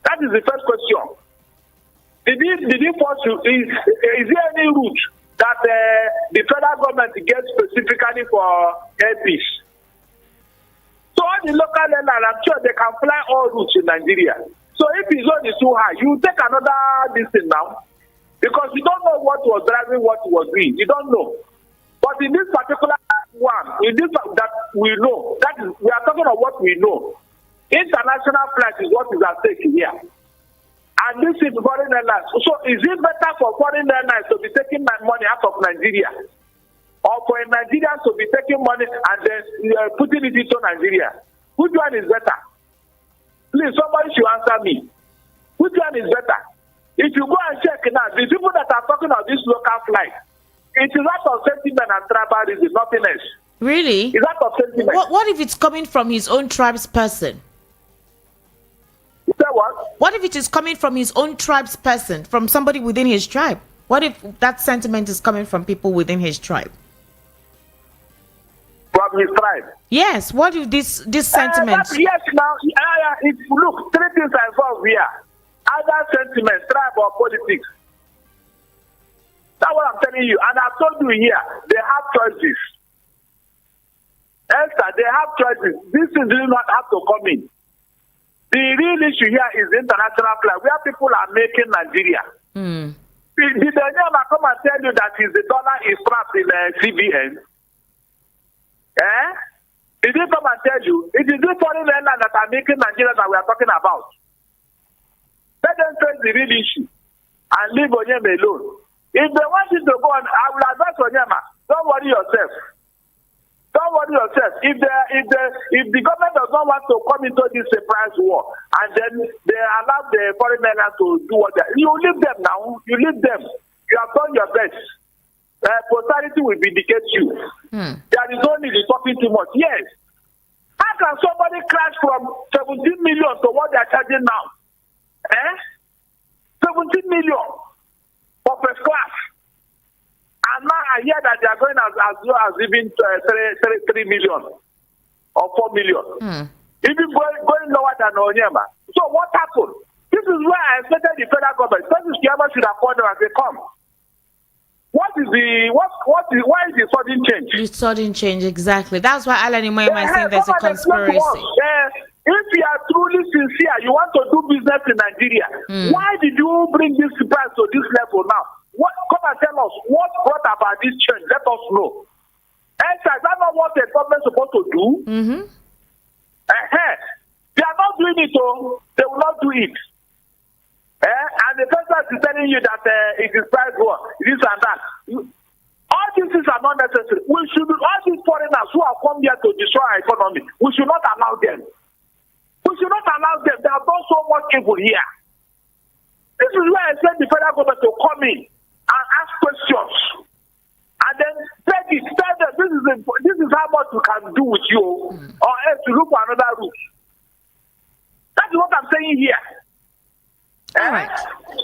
That is the first question. Did he force you? Is there any route that the federal government gets specifically for airpeace? So all the local airlines, I'm sure they can fly all routes in Nigeria. So if his own is too high, you take another distance now. Because you don't know what was driving what he was doing. You don't know. But in this particular one, in this that we know, that is, we are talking about what we know. International flight is what is at stake here. And this is foreign airlines. So is it better for foreign airlines to be taking money out of Nigeria? Or for Nigerians to be taking money and then putting it into Nigeria? Which one is better? Please, somebody should answer me. Which one is better? If you go and check now, the people that are talking about this local flight, it is out of sentiment and tribalism, nothing else. Really? It's out of sentiment. What if it's coming from his own tribe's person? You say what? What if it is coming from his own tribe's person, from somebody within his tribe? What if that sentiment is coming from people within his tribe? From his tribe? Yes. What if this sentiment? Yes, now, look, three things are involved here. Either sentiment, tribe, or politics. That's what I'm telling you. And I told you here, they have choices. Esther, they have choices. This is really not have to come in. The real issue here is international flight, where people are making Nigeria. Did the Onyema come and tell you that the dollar is trapped in CBN? Did he come and tell you? It is the foreign airlines that are making Nigeria that we are talking about. Let them face the real issue and leave Onyema alone. If they want you to go on, I will advise Onyema, don't worry yourself. Don't worry yourself. If the government does not want to come into this price war and then they allow the foreign airlines to do what they you leave them now. You leave them. You have done your best. Posterity will vindicate you. There is no need to talking too much. Yes. How can somebody crash from 17 million to what they are charging now? 17 million for first class. And now I hear that they are going as low as even 3 million or 4 million. Even going lower than Onyema. So what happened? This is where I expected the federal government. Justice Ijeoma should have called them and say, come. Why is the sudden change? The sudden change, exactly. That's why Alan Onyema is saying there's a conspiracy. If you are truly sincere, you want to do business in Nigeria, why did you bring this price to this level now? Come and tell us what brought about this change. Let us know. Is that not what the government is supposed to do? They are not doing it, so they will not do it. And the person is telling you that it is price war, this and that. All these things are not necessary. All these foreigners who have come here to destroy our economy, we should not allow them. We should not allow them. They have done so much evil here. This is why I said the federal government to come me and ask questions. And then take it, tell them this is how much we can do with you, or else to look for another route. That's what I'm saying here.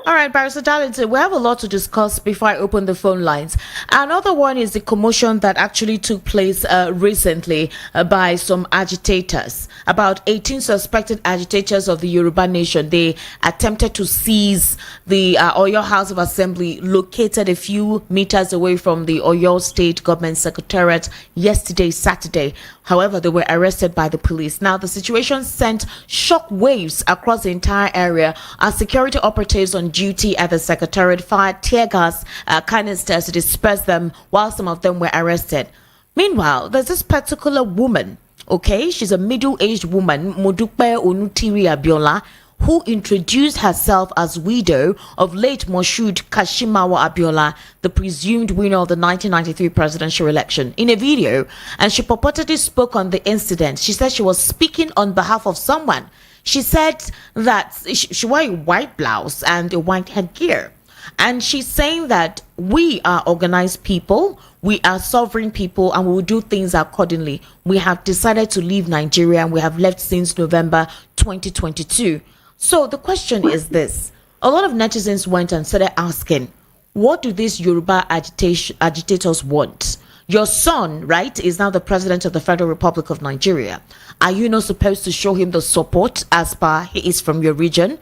All right, Barrister Darlington, we have a lot to discuss before I open the phone lines. Another one is the commotion that actually took place recently by some agitators. About 18 suspected agitators of the Yoruba nation. They attempted to seize the Oyo House of Assembly, located a few meters away from the Oyo State Government Secretariat yesterday, Saturday. However, they were arrested by the police. Now, the situation sent shock waves across the entire area as security operatives on duty at the Secretariat fired tear gas canisters to disperse them, while some of them were arrested. Meanwhile, there's this particular woman, okay? She's a middle-aged woman, Modupe Onutiri Abiola, who introduced herself as widow of late Moshood Kashimawa Abiola, the presumed winner of the 1993 presidential election, in a video. And she purportedly spoke on the incident. She said she was speaking on behalf of someone. She said that she wore a white blouse and a white headgear. And she's saying that we are organized people, we are sovereign people, and we will do things accordingly. We have decided to leave Nigeria, and we have left since November 2022. So the question is this. A lot of netizens went and started asking, what do these Yoruba agitators want? Your son, right, is now the president of the Federal Republic of Nigeria. Are you not supposed to show him the support as per he is from your region?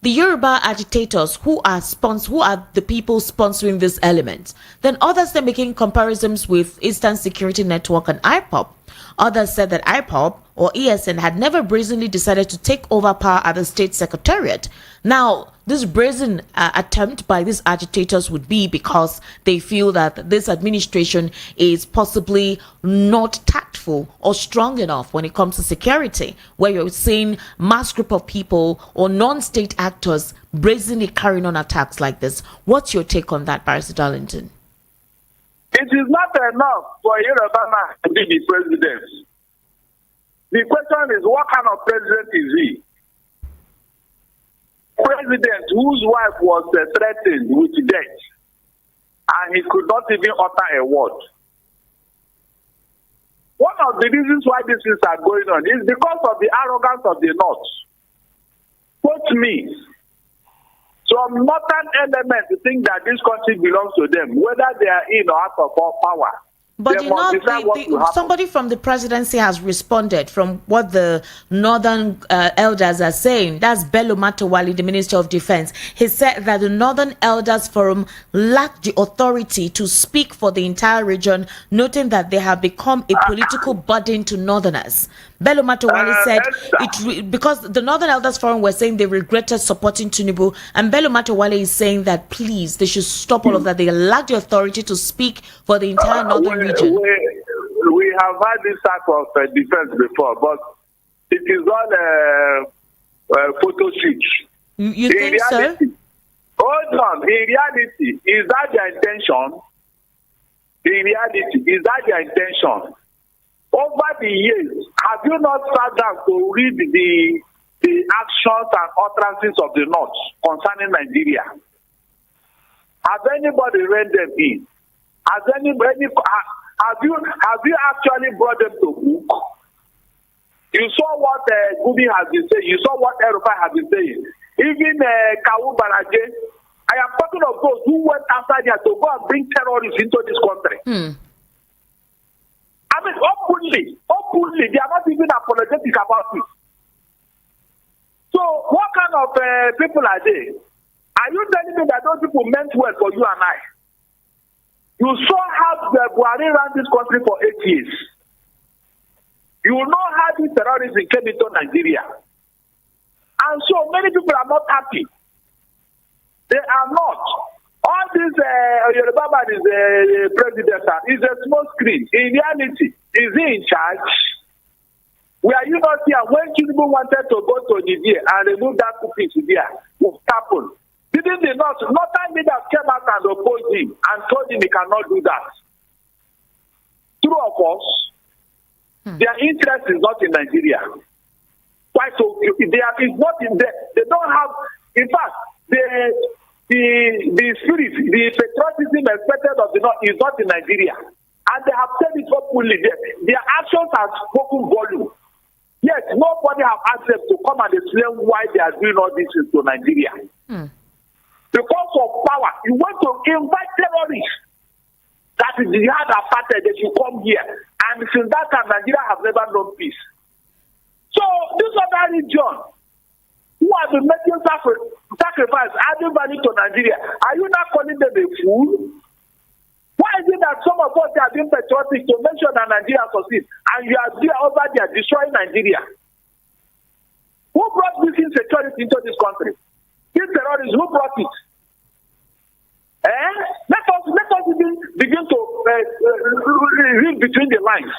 The Yoruba agitators, who are the people sponsoring this element? Then others are making comparisons with Eastern Security Network and IPOB. Others said that IPOB or ESN had never brazenly decided to take over power at the state secretariat. Now, this brazen attempt by these agitators would be because they feel that this administration is possibly not tactful or strong enough when it comes to security, where you're seeing mass group of people or non-state actors brazenly carrying on attacks like this. What's your take on that, Baris Denton? It is not enough for a Yoruba man to be the president. The question is, what kind of president is he? President whose wife was threatened with death, and he could not even utter a word. One of the reasons why these things are going on is because of the arrogance of the North. Quote me. Some northern elements think that this country belongs to them, whether they are in or out of power. But you know, somebody from the presidency has responded from what the northern elders are saying. That's Bello Matawali, the Minister of Defense. He said that the Northern Elders Forum lacked the authority to speak for the entire region, noting that they have become a political burden to Northerners. Bello Matawali said because the Northern Elders Forum were saying they regretted supporting Tinubu, and Bello Matawali is saying that please, they should stop all of that. They lack the authority to speak for the entire northern region. We have had this type of defense before, but it is all photo shoot. You think reality, so? Hold on. In reality, is that their intention? In reality, is that their intention? Over the years, have you not sat down to read the actions and utterances of the North concerning Nigeria? Has anybody read them in? Have you actually brought them to book? You saw what Gumi has been saying. You saw what Erufai has been saying. Even Kawu Banaje. I am talking of those who went after there to go and bring terrorists into this country. I mean, openly, they are not even apologetic about it. So, what kind of people are they? Are you telling me that those people meant well for you and I? You saw how the Buhari ran this country for 8 years. You know how these terrorists came into Nigeria. And so many people are not happy. They are not. All this Yoruba man is president is a small screen. In reality, is he in charge? Were you not here when Tinubu wanted to go to Nigeria and remove that cookies there? What happened? Didn't the northern leaders came out and opposed him and told him he cannot do that? True of us, their interest is not in Nigeria. Why so? They don't have. In fact, the spirit, the patriotism expected of the North is not in Nigeria. And they have said it openly. Their actions have spoken volume. Yes, nobody have asked them to come and explain why they are doing all this to Nigeria. Because of power, you want to invite terrorists. That is the hard apartheid. They should come here. And since that time, Nigeria have never known peace. So this other region, who have been making sacrifice, adding value to Nigeria, are you not calling them a fool? Why is it that some of us are being patriotic to make sure that Nigeria succeeds, and you are there over there destroying Nigeria? Who brought this insecurity into this country? These terrorists, who brought it? Let us begin to read between the lines.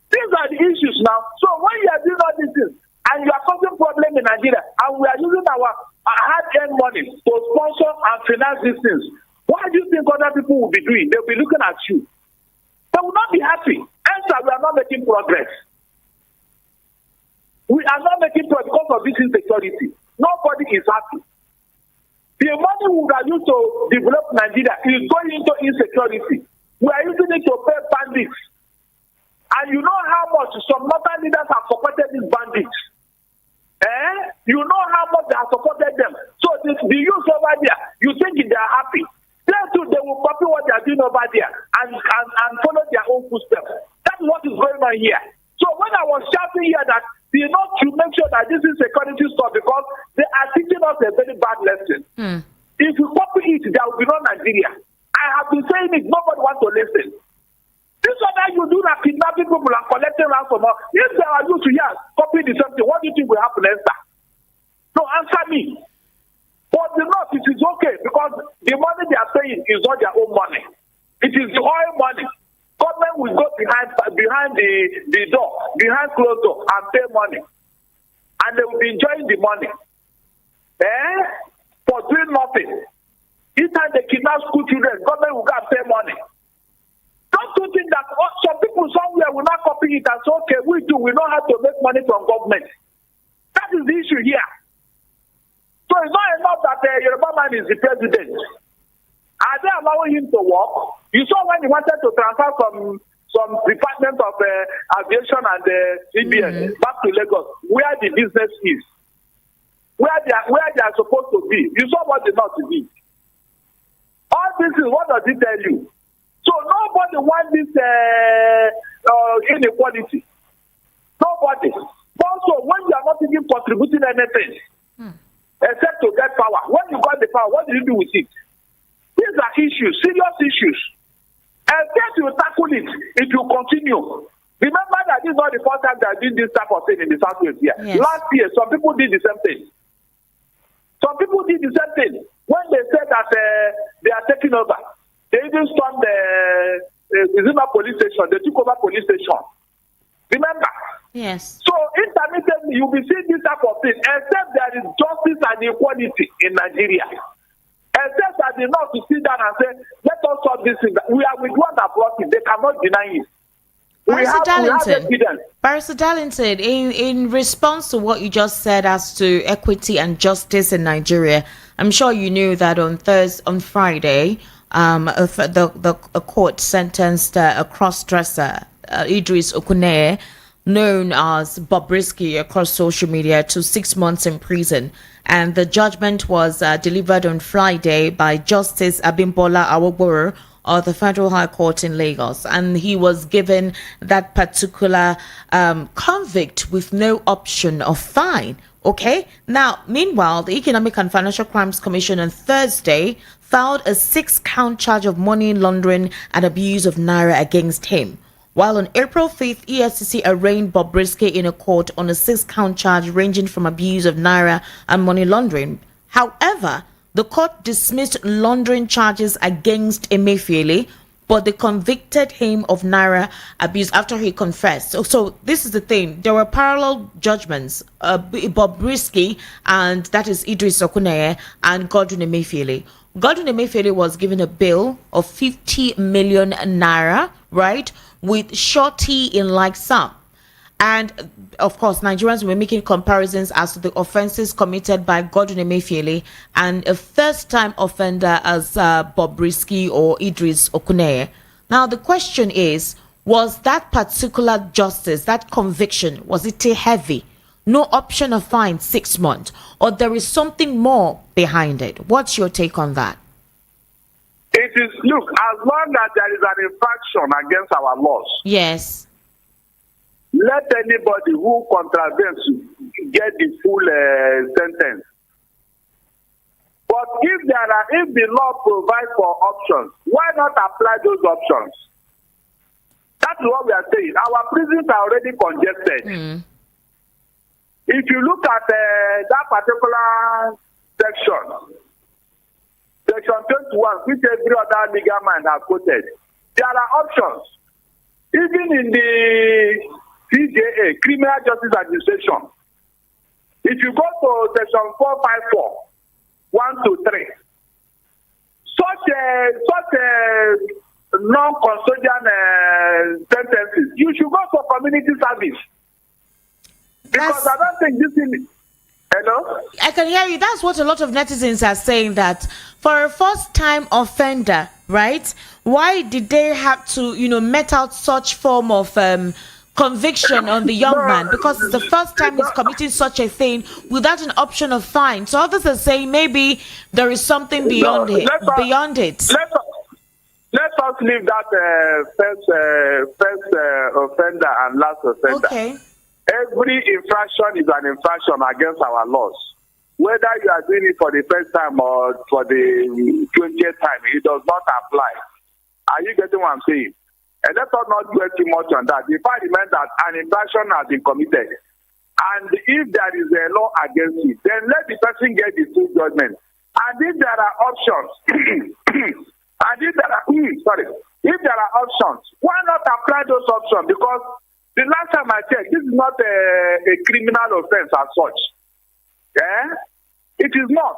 These are the issues now. So when you are doing all these things, and you are causing problem in Nigeria, and we are using our hard-earned money to sponsor and finance these things, what do you think other people will be doing? They'll be looking at you. They will not be happy. Answer, we are not making progress. We are not making progress because of this insecurity. Nobody is happy. The money we are used to develop Nigeria is going into insecurity. We are using it to pay bandits. And you know how much some northern leaders have supported these bandits. You know how much they have supported them. So the youth over there, you think they are happy. They will copy what they are doing over there and follow their own footsteps. That's what is going on here. So when I was shouting here that you know to make sure that this is security stuff because they are teaching us a very bad lesson. If you copy it, there will be no Nigeria. I have been saying it, nobody wants to listen. This one that you do that kidnapping people and collecting ransom. If they are used to here copying the same thing, what do you think will happen next time? No, answer me. But the North, it is okay because the money they are paying is not their own money. It is the oil money. Government will go behind the door, behind closed door, and pay money. And they will be enjoying the money. For doing nothing. Each time they kidnap school children, government will go and pay money. Don't you think that some people somewhere will not copy it and say, okay, we know how to make money from government. That is the issue here. So it's not enough that Yoruba man is the president. Are they allowing him to work? You saw when he wanted to transfer from some department of aviation and CBN back to Lagos, where the business is, where they are supposed to be. You saw what they not to be. All this is what does it tell you? So nobody wants this inequality. Nobody. Also, when you are not even contributing anything, except to get power. When you got the power, what do you do with it? These are issues, serious issues. And then you tackle it, it will continue. Remember that this is not the first time they are doing this type of thing in the Southwest here. Yes. Last year, some people did the same thing. Some people did the same thing. When they said that they are taking over, they even stormed the police station. They took over police station. Remember? Yes. So intermittently, you'll be seeing this type of thing, except there is justice and equality in Nigeria. Except that the North to sit down and say, let us solve this thing. We are with one that brought it. They cannot deny it. Baris Denton, in response to what you just said as to equity and justice in Nigeria, I'm sure you knew that on Friday, a court sentenced a cross-dresser, Idris Okuneye, known as Bobrisky across social media, to 6 months in prison. And the judgment was delivered on Friday by Justice Abimbola Awogboro of the Federal High Court in Lagos. And he was given that particular convict with no option of fine. Okay. Now, meanwhile, the Economic and Financial Crimes Commission on Thursday filed a 6-count charge of money laundering and abuse of naira against him. While on April 5th, EFCC arraigned Bobrisky in a court on a 6-count charge ranging from abuse of naira and money laundering. However, the court dismissed laundering charges against Emefiele, but they convicted him of naira abuse after he confessed. So this is the thing. There were parallel judgments. Bobrisky, and that is Idris Okuneye, and Godwin Emefiele. Godwin Emefiele was given a bill of 50 million naira, right, with surety in like sum. And of course, Nigerians were making comparisons as to the offenses committed by Godwin Emefiele and a first-time offender as Bobrisky or Idris Okuneye. Now, the question is, was that particular justice, that conviction, was it too heavy? No option of fine 6 months, or there is something more behind it? What's your take on that? It is, look, as long as there is an infraction against our laws, Yes. let anybody who contravenes get the full sentence. But if the law provides for options, why not apply those options? That's what we are saying. Our prisons are already congested. If you look at that particular section, section 21, which every other legal mind has quoted, there are options. Even in the CJA, Criminal Justice Administration, if you go to section 454, 1 to 3, such a non-custodian sentences, you should go for community service. Because I don't think this thing. Hello? I can hear you. That's what a lot of netizens are saying, that for a first-time offender, right? Why did they have to, met out such form of conviction on the young man? Because it's the first time he's committing such a thing without an option of fine. So others are saying maybe there is something beyond it. Let us leave that first offender and last offender. Okay. Every infraction is an infraction against our laws. Whether you are doing it for the first time or for the 20th time, it does not apply. Are you getting what I'm saying? And let us not dwell too much on that. The fact remains that an infraction has been committed. And if there is a law against it, then let the person get the full judgment. And if there are options, if there are options, why not apply those options? Because the last time I checked, this is not a criminal offense as such. Yeah? It is not.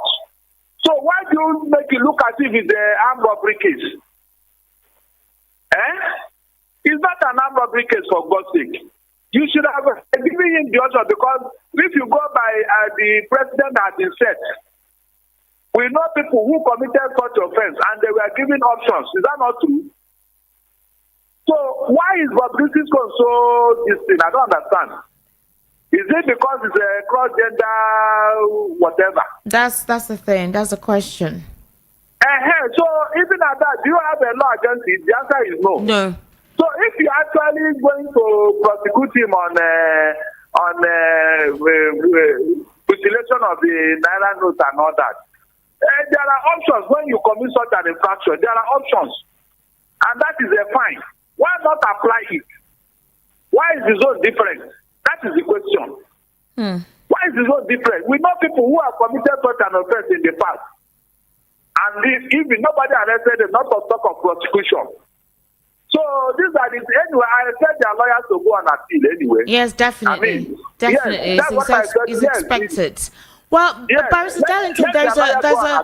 So why do you make it look as if it's an armed robbery case? It's not an armed robbery case, for God's sake. You should have given him the option, because if you go by the president has been set, we know people who committed such offense and they were given options. Is that not true? So why is Bobrisky so this thing? I don't understand. Is it because it's a cross-gender whatever? That's the thing. That's the question. So even at that, do you have a law against it? The answer is no. No. So if you're actually going to prosecute him on mutilation of the Naira notes and all that, there are options when you commit such an infraction. There are options. And that is a fine. Why not apply it? Why is the zone different? That is the question. Why is the zone different? We know people who have committed such an offense in the past. And if nobody arrested them, not to talk of prosecution. So these are the anyway. I expect their lawyers to go on appeal anyway. Yes, definitely. Definitely, yes, it's expected. Well, Baris Denton, there's a.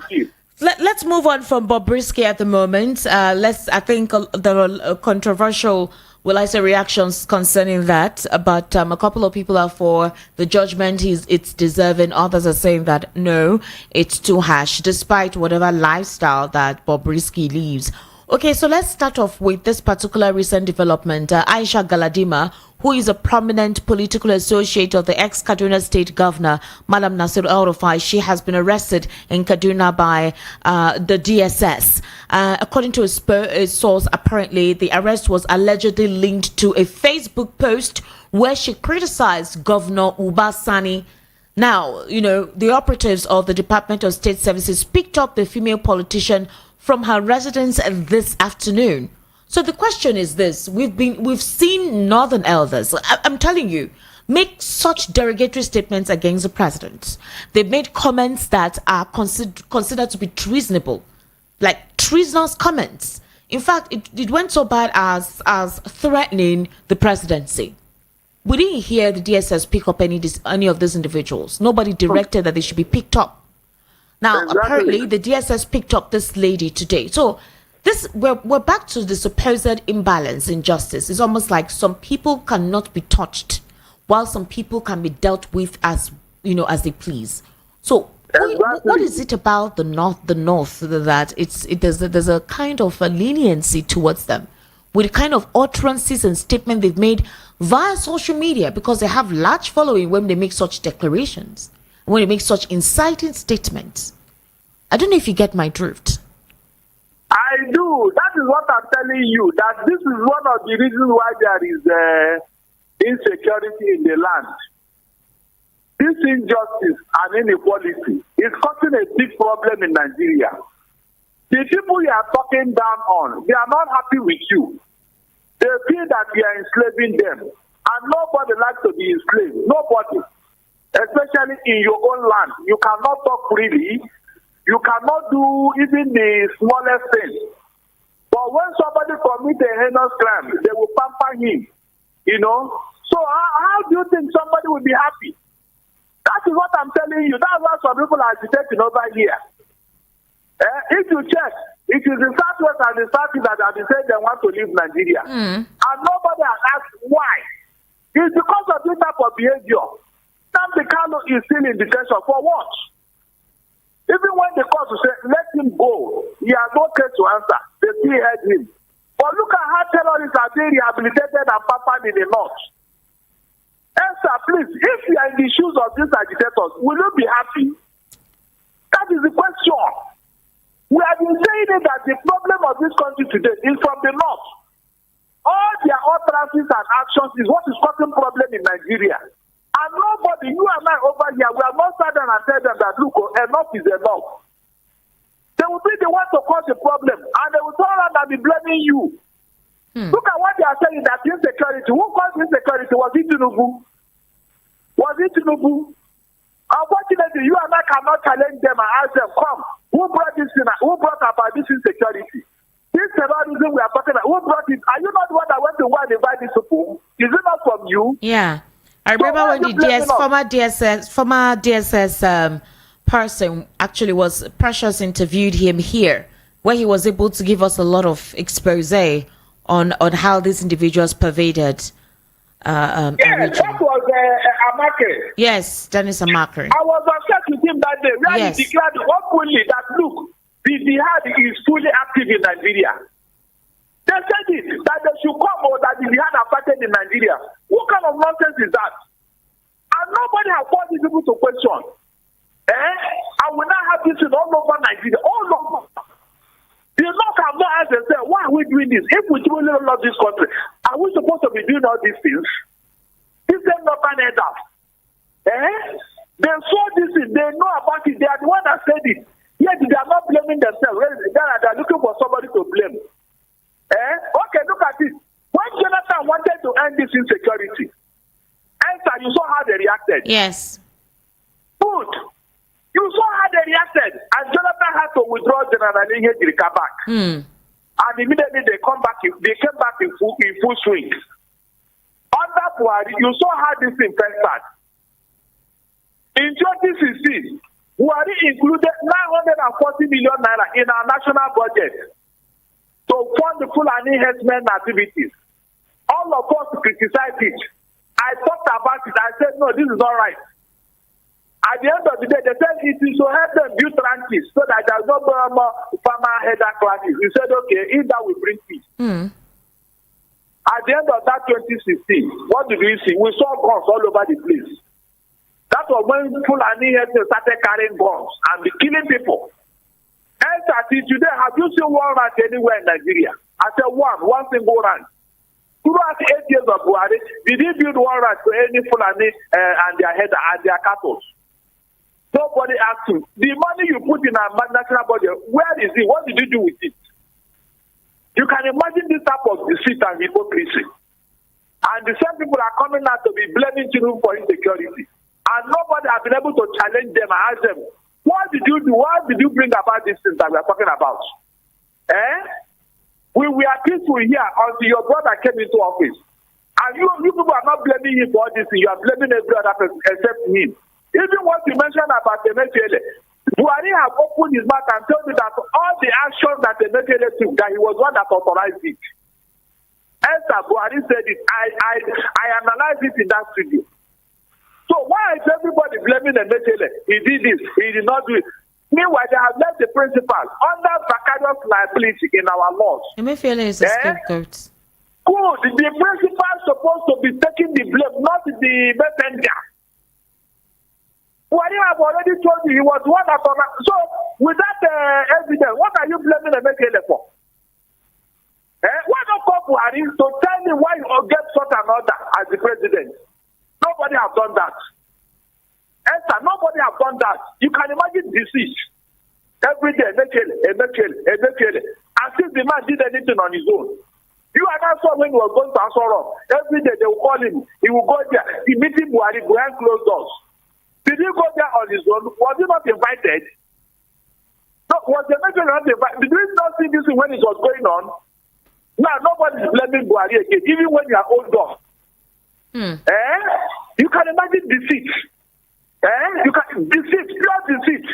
Let's move on from Bobrisky at the moment. I think there are controversial, reactions concerning that. But a couple of people are for the judgment. It's deserving. Others are saying that no, it's too harsh, despite whatever lifestyle that Bobrisky lives. Okay, so let's start off with this particular recent development. Aisha Galadima, who is a prominent political associate of the ex-Kaduna State Governor, Madam Nasir El-Rufai, she has been arrested in Kaduna by the DSS. According to a source, apparently the arrest was allegedly linked to a Facebook post where she criticized Governor Uba Sani. Now, the operatives of the Department of State Services picked up the female politician from her residence this afternoon. So the question is this: we've seen northern elders, I'm telling you, make such derogatory statements against the president. They've made comments that are considered to be treasonable, like treasonous comments. In fact, it went so bad as threatening the presidency. We didn't hear the DSS pick up any of these individuals. Nobody directed that they should be picked up. Now, apparently, the DSS picked up this lady today. So we're back to the supposed imbalance in justice. It's almost like some people cannot be touched, while some people can be dealt with as as they please. So what is it about the north that there's a kind of a leniency towards them with the kind of utterances and statement they've made via social media, because they have large following when they make such declarations, when they make such inciting statements? I don't know if you get my drift. I do. That is what I'm telling you, that this is one of the reasons why there is insecurity in the land. This injustice and inequality is causing a big problem in Nigeria. The people you are talking down on, they are not happy with you. They feel that you are enslaving them. And nobody likes to be enslaved. Nobody. Especially in your own land. You cannot talk freely. You cannot do even the smallest thing. But when somebody commits a heinous crime, they will pamper him. So how do you think somebody will be happy? That is what I'm telling you. That's why some people are agitating over here. If you check, it is the Southwest and the Southeast that have said they want to leave Nigeria. And nobody has asked why. It's because of this type of behavior. Nnamdi Kanu is still in detention for what? Even when the court will say, let him go, he has no case to answer. They still heard him. But look at how terrorists are being rehabilitated and pampered in the north. Esther, please, if you are in the shoes of these agitators, will you be happy? That is the question. We have been saying it that the problem of this country today is from the north. All their utterances and actions is what is causing problem in Nigeria. And nobody, you and I over here, we have not sat down and tell them that, look, enough is enough. They will be the ones to cause the problem, and they will turn around and be blaming you. Look at what they are saying, that insecurity. Who caused insecurity? Was it Tinubu? Unfortunately, you and I cannot challenge them and ask them, come, who brought this in? Who brought about this insecurity? This terrorism we are talking about, who brought it? Are you not the one that went to go and invite these people? Is it not from you? Yeah. I remember when the former DSS person actually was Precious interviewed him here, where he was able to give us a lot of expose on how these individuals pervaded yes, that was Amake. Yes, Dennis Amake. I was upset with him that day, where he declared openly that, look, the jihad is fully active in Nigeria. They said it, that they should come or that the jihad are started in Nigeria. What kind of nonsense is that? And nobody has forced these people to question. I will not have this in all over Nigeria, all over. The North have not asked themselves, why are we doing this? If we truly love this country, are we supposed to be doing all these things? This is not an head up. They saw this, they know about it, they are the one that said it. Yet they are not blaming themselves. They are looking for somebody to blame. Okay, look at it. When Jonathan wanted to end this insecurity, you saw how they reacted. Yes. Good. You saw how they reacted, and Jonathan had to withdraw General Ihejirika back. And immediately they came back in full swing. Under Buhari, you saw how this thing started. In 2016, Buhari included 940 million naira in our national budget to fund the Fulani herdsmen activities. All of us criticized it. I talked about it. I said, no, this is not right. At the end of the day, they said it is to help them build ranches so that there's no more farmer header classes. We said, okay, if that will bring peace. At the end of that 2016, what did we see? We saw guns all over the place. That was when Fulani herdsmen started carrying guns and be killing people. And today, have you seen one ranch anywhere in Nigeria? I said one single ranch. Throughout 8 years of Buhari, did he build one ranch for any Fulani and their header and their cattle? Nobody asked him. The money you put in our national budget, where is it? What did you do with it? You can imagine this type of deceit and hypocrisy. And the same people are coming out to be blaming Tinubu for insecurity. And nobody has been able to challenge them and ask them, what did you do? What did you bring about these things that we are talking about? We were peaceful here until your brother came into office. And you people are not blaming him for all this thing. You are blaming every other person except him. Even what you mentioned about Emefiele, Buhari have opened his mouth and told me that all the actions that Emefiele took, that he was one that authorized it. Esther, Buhari said it. I analyzed it in that studio. So why is everybody blaming the Mekele? He did this, he did not do it. Meanwhile, they have left the principal under vicarious liability in our laws. Emefiele is a scapegoat. Good. The principal is supposed to be taking the blame, not the messenger. Well, I have already told you he was one that. So, with that evidence, what are you blaming the Mekele for? Why not come Buhari to tell me why you get such an order as the president? Nobody have done that. Esther, nobody have done that. You can imagine deceit. Every day, Mekele. As if the man did anything on his own. You and I saw when he was going to Asoro. Every day they will call him. He will go there. He meeting Buhari behind closed doors. Did he go there on his own? Was he not invited? No, was the Mekele not invited? Did we not see this when it was going on? Now, nobody is blaming Buhari again, even when you are old dog. You can imagine deceit. You can deceit, pure deceit.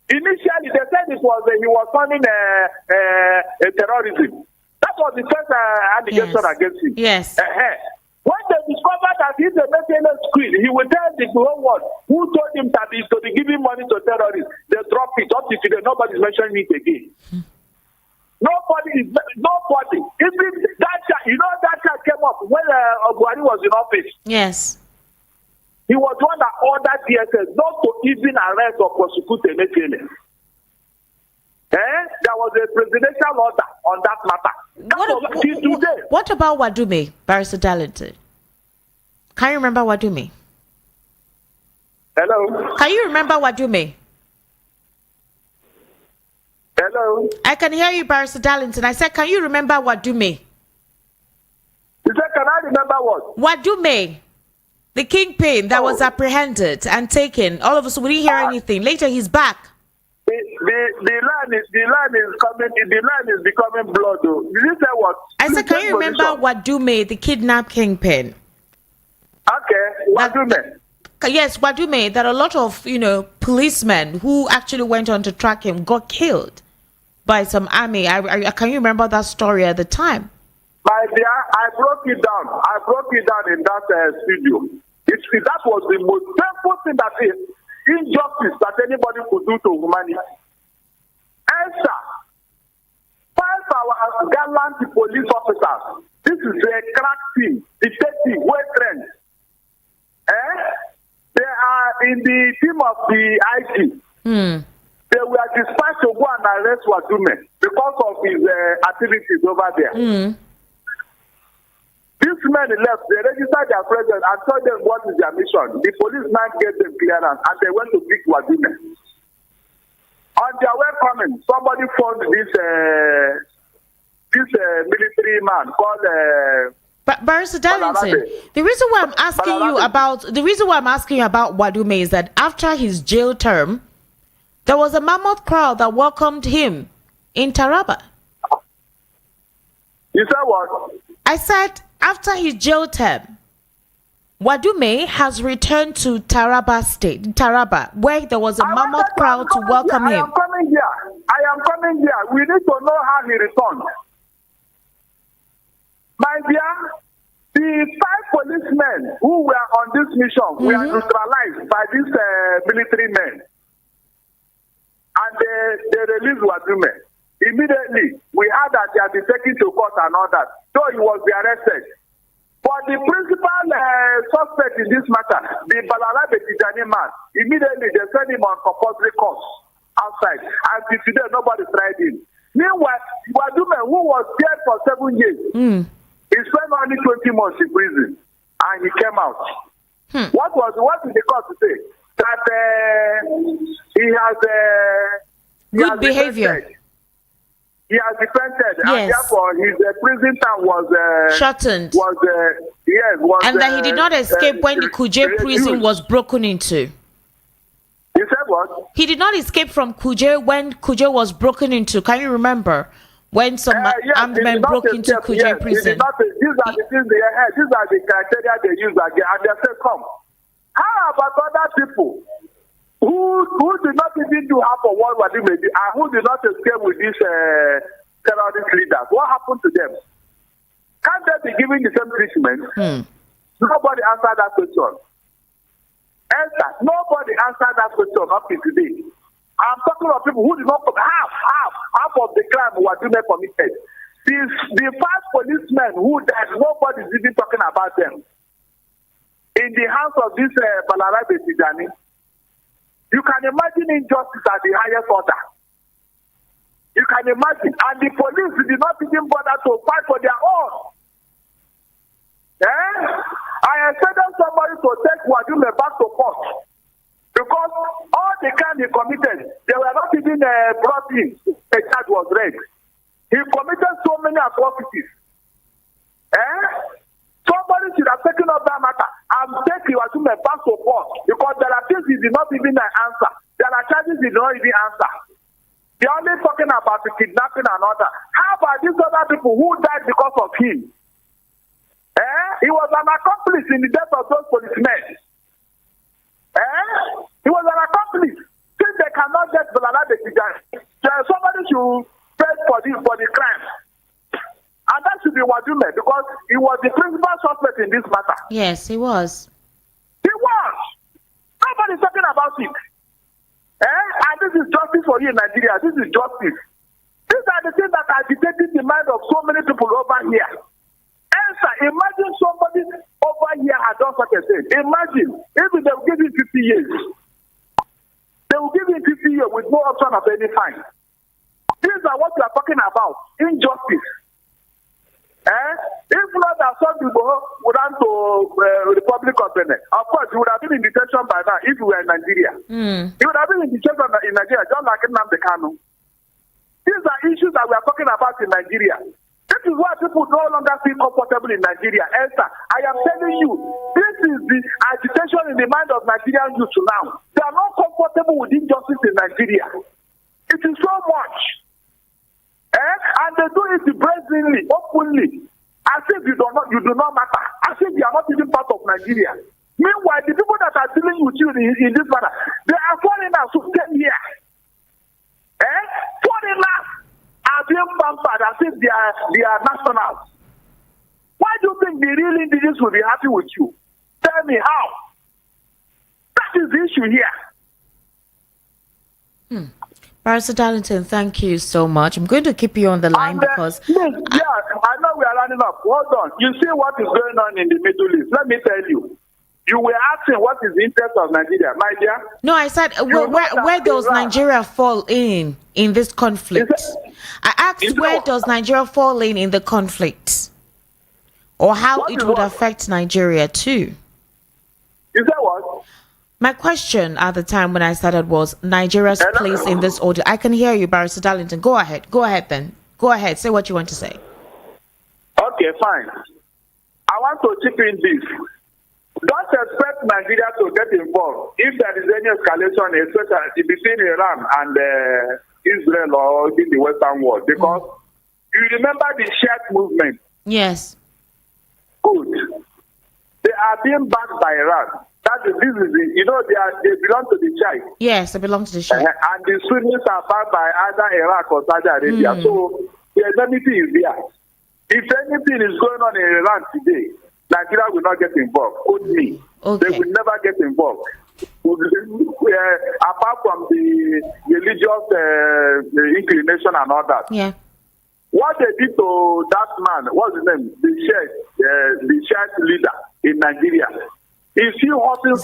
Initially, they said it was he was funding a terrorism. That was the first allegation against him. Yes. When they discovered that he's a Mekele screen, he will tell the whole world who told him that he's to be giving money to terrorists. They drop it up to today. Nobody's mentioning it again. Nobody. Even that child, that child came up when Buhari was in office. Yes. He was one that ordered DSS not to even arrest or prosecute Emefiele. There was a presidential order on that matter. What about Wadume, Baris Denton? Can you remember Wadume? Hello? Can you remember Wadume? Hello? I can hear you, Baris Denton. I said, can you remember Wadume? You said, can I remember what? Wadume, the kingpin that was apprehended and taken. All of us, we didn't hear anything. Later, he's back. The line is coming. The line is becoming blood. Though. Did you say what? I said, can you remember Wadume, the kidnap kingpin? Okay, Wadume. Yes, Wadume. That a lot of policemen who actually went on to track him got killed by some army. Can you remember that story at the time? My dear, I broke it down in that studio. That was the most painful thing that is injustice that anybody could do to humanity. Answer. 5 our gallant police officers. This is a crack team, detective, well trained. They are in the team of the IT. They were dispatched to go and arrest Wadume because of his activities over there. These men left, they registered their presence and told them what is their mission. The policeman gave them clearance and they went to pick Wadume. On their way coming, somebody found this military man called But Baris Denton, the reason why I'm asking you about Wadume is that after his jail term, there was a mammoth crowd that welcomed him in Taraba. You said what? I said after his jail term, Wadume has returned to Taraba, where there was a mammoth crowd to welcome him. I am coming here. We need to know how he returned. My dear, the 5 policemen who were on this mission were neutralized by these military men. And they released Wadume. Immediately, we heard that they had been taken to court and all that. So he was arrested. But the principal suspect in this matter, the Balarabe Tijani man, immediately they sent him on compulsory course outside. And till today, nobody tried him. Meanwhile, Wadume, who was jailed for 7 years, he spent only 20 months in prison. And he came out. What did the court say? That he has good behavior. He has defended, yes. And therefore his prison term was shortened. And that he did not escape when the Kuje prison was broken into. You said what? He did not escape from Kuje when Kuje was broken into. Can you remember when some armed men broke into Kuje prison? These are the criteria they use again, and they say, "Come, how about other people who did not even do half of what Wadume did, and who did not escape with these terrorist leaders? What happened to them? Can't they be given the same treatment?" Nobody answered that question. Esther, nobody answered that question up to today. I'm talking of people who did not half of the crime were doing committed. The 5 policemen who died, nobody's even talking about them. In the hands of this Balarabe Tijani, you can imagine injustice at the highest order. You can imagine. And the police did not even bother to fight for their own. I expected somebody to take Wadume back to court. Because all the crime he committed, they were not even brought in. A charge was read. He committed so many atrocities. Somebody should have taken up that matter and take Wadume back to court. Because there are things he did not even answer. There are charges he did not even answer. They're only talking about the kidnapping and all that. How about these other people who died because of him? He was an accomplice in the death of those policemen. He was an accomplice. Since they cannot get Balarabe Tijani, somebody should pay for the crime. And that should be Wadume because he was the principal suspect in this matter. Yes, he was. He was. Nobody's talking about it. And this is justice for you in Nigeria. This is justice. These are the things that are agitating the mind of so many people over here. Answer, imagine somebody over here had done such a thing. Imagine if they will give him 50 years. They will give him 50 years with no option of any fine. These are what we are talking about. Injustice. If not that some people would run to Republic of Benin, of course, he would have been in detention by now if we were in Nigeria. He would have been in detention in Nigeria, just like Nnamdi Kanu. These are issues that we are talking about in Nigeria. This is why people no longer feel comfortable in Nigeria. Esther, I am telling you, this is the agitation in the mind of Nigerian youth now. They are not comfortable with injustice in Nigeria. It is so much. And they do it brazenly, openly, as if you do not matter, as if you are not even part of Nigeria. Meanwhile, the people that are dealing with you in this matter, they are foreigners who came here. Foreigners are being pampered as if they are nationals. Why do you think the real indigenous will be happy with you? Tell me how. That is the issue here. Baris Denton, thank you so much. I'm going to keep you on the line because... I know we are running up. Hold on. You see what is going on in the Middle East. Let me tell you. You were asking what is the interest of Nigeria, my dear. No, I said, where does Nigeria fall in this conflict? I asked, where does Nigeria fall in the conflict? Or how it would affect Nigeria too? Is that what? My question at the time when I started was Nigeria's place in this order. I can hear you, Baris Denton. Go ahead then. Go ahead. Say what you want to say. Okay, fine. I want to chip in this. Don't expect Nigeria to get involved if there is any escalation, especially between Iran and Israel or in the Western world. Because you remember the Shiite movement? Yes. Good. They are being backed by Iran. This is they belong to the Shiite. Yes, they belong to the Shiite. And the Sunnis are backed by either Iraq or Saudi Arabia. So the enmity is there. If anything is going on in Iran today, Nigeria will not get involved. Quote me. Okay. They will never get involved. Apart from the religious inclination and all that. Yeah. What they did to that man, what's his name? The Shiite leader in Nigeria. Is he hurting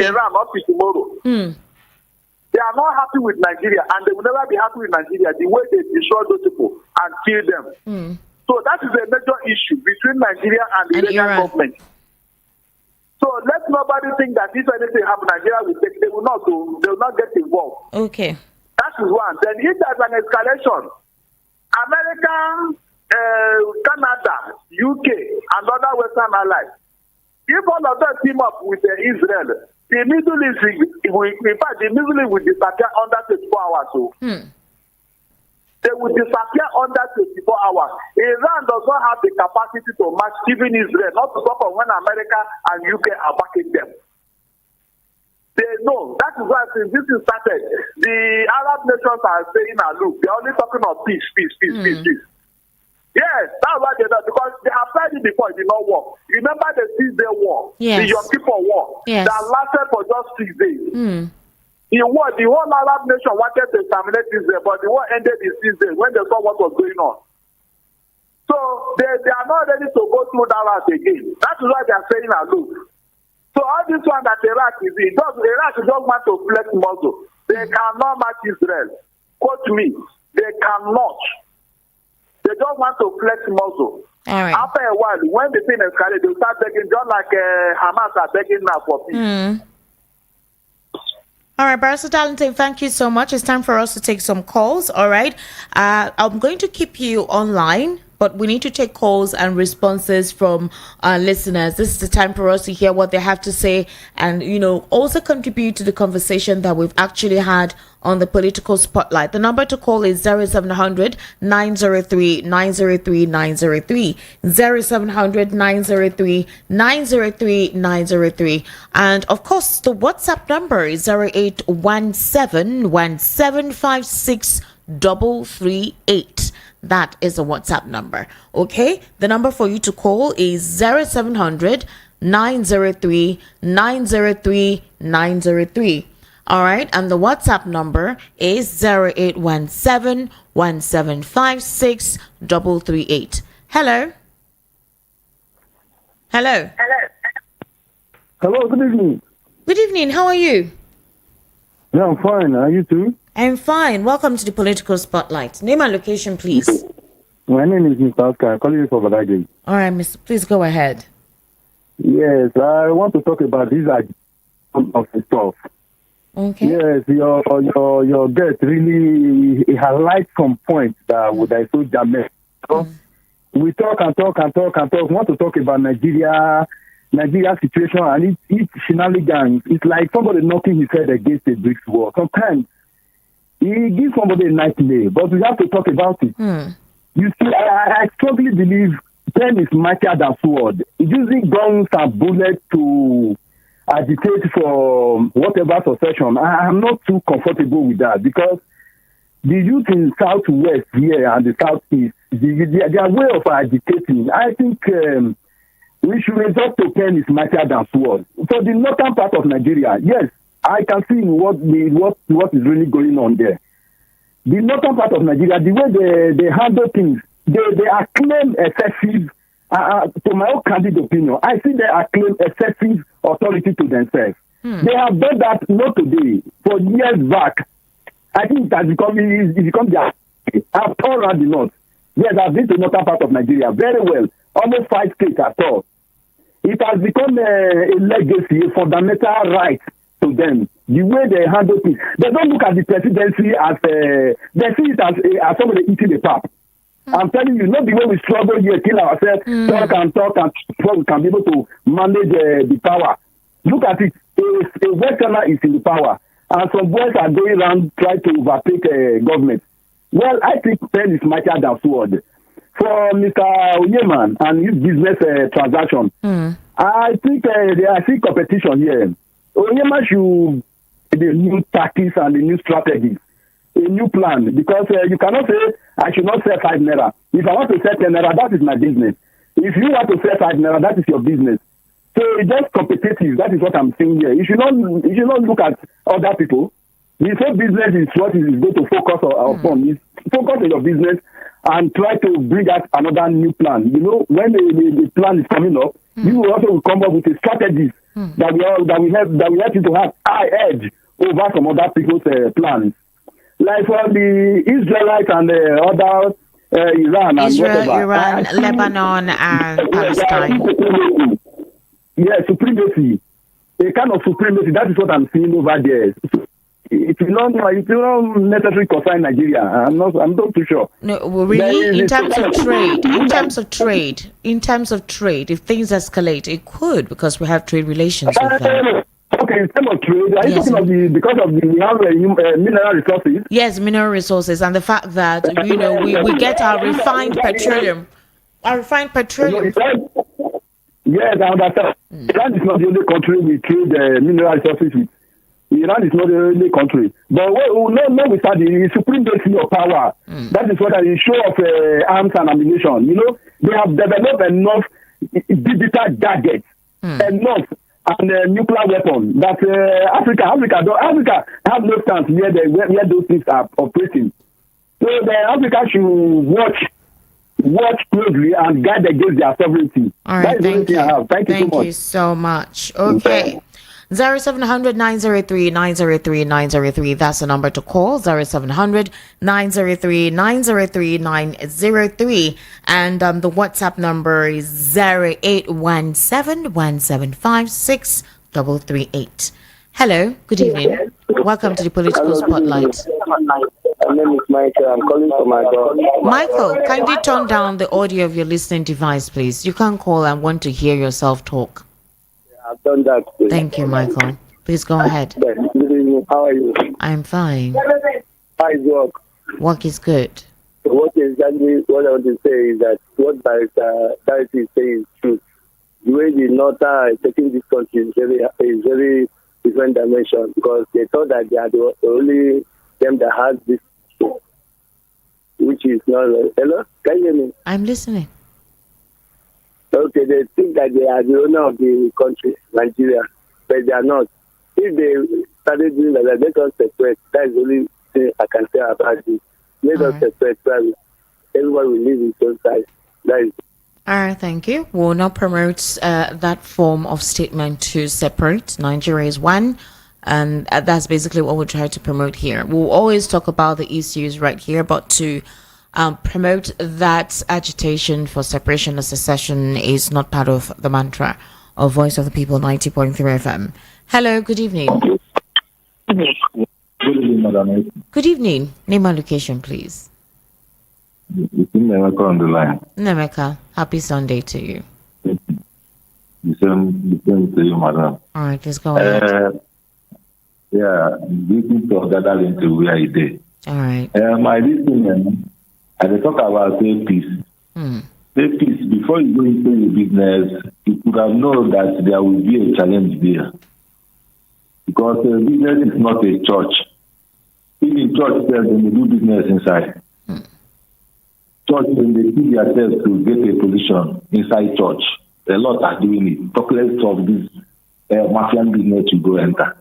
Iran up to tomorrow? They are not happy with Nigeria, and they will never be happy with Nigeria the way they destroy those people and kill them. So that is a major issue between Nigeria and the Iranian government. So let nobody think that if anything happens, Nigeria will take. They will not do. They will not get involved. Okay. That is one. Then if there's an escalation, America, Canada, UK, and other Western allies, if all of them team up with Israel, the Middle East, in fact, the Middle East will disappear under 24 hours. So. They will disappear under 24 hours. Iran does not have the capacity to match even Israel, not to talk of when America and UK are backing them. They know. That is why since this is started, the Arab nations are saying, look, they're only talking of peace. Yes, that's what they do because they have tried it before. It did not work. Remember the 6-day war, Yes. the Young People war, Yes. that lasted for just 6 days. Mm. The whole Arab nation wanted to terminate Israel, but the war ended in 6 days when they saw what was going on. So they are not ready to go through that route again. That is why they are saying look. So all this one that Iraq is in, Iraq just want to flex muscle. They cannot match Israel. Quote me, they cannot. They just want to flex muscle. All right. After a while, when the thing escalates, they'll start begging, just like Hamas are begging now for peace. Mm. All right, Baris Denton, thank you so much. It's time for us to take some calls. All right. I'm going to keep you online, but we need to take calls and responses from our listeners. This is the time for us to hear what they have to say and, also contribute to the conversation that we've actually had on the political spotlight. The number to call is 0700 903 903 903 0700 903 903 903, and of course the WhatsApp number is 0817 1756 338. That is a WhatsApp number. Okay, the number for you to call is 0700 903 903 903. All right, and the WhatsApp number is 0817 1756 338. Hello. Hello. Hello, good evening. Good evening. How are you? Yeah, I'm fine. Are you too? I'm fine. Welcome to the political spotlight. Name and location, please. My name is Mr. Oscar. I'm calling you from Badagry. All right, Mr. Please go ahead. Yes, I want to talk about this of the stuff. Okay. Yes, your guest really highlights some points that is so damaged. So we talk and talk and talk and talk. We want to talk about Nigeria situation and its shenanigans. It's like somebody knocking his head against a brick wall. Sometimes he gives somebody a nightmare, but we have to talk about it. You see, I strongly believe pen is mightier than sword. Using guns and bullets to agitate for whatever succession, I'm not too comfortable with that because the youth in Southwest here and the Southeast, their way of agitating, I think we should resort to pen is mightier than sword. So the northern part of Nigeria, yes, I can see what is really going on there. The northern part of Nigeria, the way they handle things, they acclaim excessive. To my own candid opinion, I see they acclaim excessive authority to themselves. They have done that not today, for years back. I think it has become their. I've toured around the north. Yes, I've been to the northern part of Nigeria very well, almost 5 states at all. It has become a legacy, a fundamental right to them. The way they handle things, they don't look at the presidency as they see it as somebody eating a pap. I'm telling you, not the way we struggle here, kill ourselves, talk and before we can be able to manage the power. Look at it. A Westerner is in the power, and some boys are going around trying to overtake government. Well, I think pen is mightier than sword. For Mr. Oyeman and his business transaction, I think I see competition here. Oyeman should the new tactics and the new strategies. A new plan, because you cannot say I should not sell 5 naira. If I want to sell 10 naira, that is my business. If you want to sell 5 naira, that is your business. So it's just competitive. That is what I'm saying here. You should not look at other people. The whole business is what is going to focus upon. Is focus on your business and try to bring out another new plan. You know, when the plan is coming up, you will also come up with a strategy that we help you to have high edge over some other people's plans. Like for the Israelites and the other Iran and whatever. Iran, Lebanon, and Palestine. Yeah, supremacy. A kind of supremacy. That is what I'm seeing over there. It will not necessarily concern Nigeria. I'm not too sure. No, really, in terms of trade, if things escalate, it could, because we have trade relations with them. Okay, in terms of trade, are you talking of we have mineral resources? Yes, mineral resources, and the fact that we get our refined petroleum. Yes, I understand. Iran is not the only country we trade mineral resources with. Iran is not the only country. But no, we start the supremacy of power. That is what I show of arms and ammunition. You know, they have developed enough digital gadgets, enough and nuclear weapons that Africa have no chance where those things are operating. So the Africa should watch closely and guard against their sovereignty. All right, thank you so much. Thank you so much. Okay. 0700 903 903 903. That's the number to call. 0700 903 903 903. And the WhatsApp number is 0817 175 6338. Hello, good evening. Welcome to the Political Spotlight. My name is Michael. I'm calling from my dog. Michael, kindly turn down the audio of your listening device, please. You can't call and want to hear yourself talk. I've done that. Please. Thank you, Michael. Please go ahead. Good evening. How are you? I'm fine. How is work? Work is good. So what I want to say is that what Baris is saying is true. The way the North are taking this country is very different dimension, because they thought that they are the only them that has this, which is not. Hello? Can you hear me? I'm listening. Okay, they think that they are the owner of the country, Nigeria, but they are not. If they started doing that, let us separate. That is the only thing I can say about this. Let us separate private. Everybody will live in his own side. That is. All right, thank you. We'll not promote that form of statement to separate. Nigeria is one, and that's basically what we'll try to promote here. We'll always talk about the issues right here, but to promote that agitation for separation or secession is not part of the mantra of Voice of the People 90.3 FM. Hello, good evening. Good evening, Madam. Good evening. Name and location, please. It's Nemeka on the line. Nemeka, happy Sunday to you. The same to you, Madam. All right, let's go ahead. Looking to gathering to where I did. All right. My listening, I talk about say peace. Say peace. Before you go into your business, you could have known that there will be a challenge there. Because business is not a church. Even church says when you do business inside. Church, when they see themselves to get a position inside church, a lot are doing it. Talk less of this mafian business you go enter.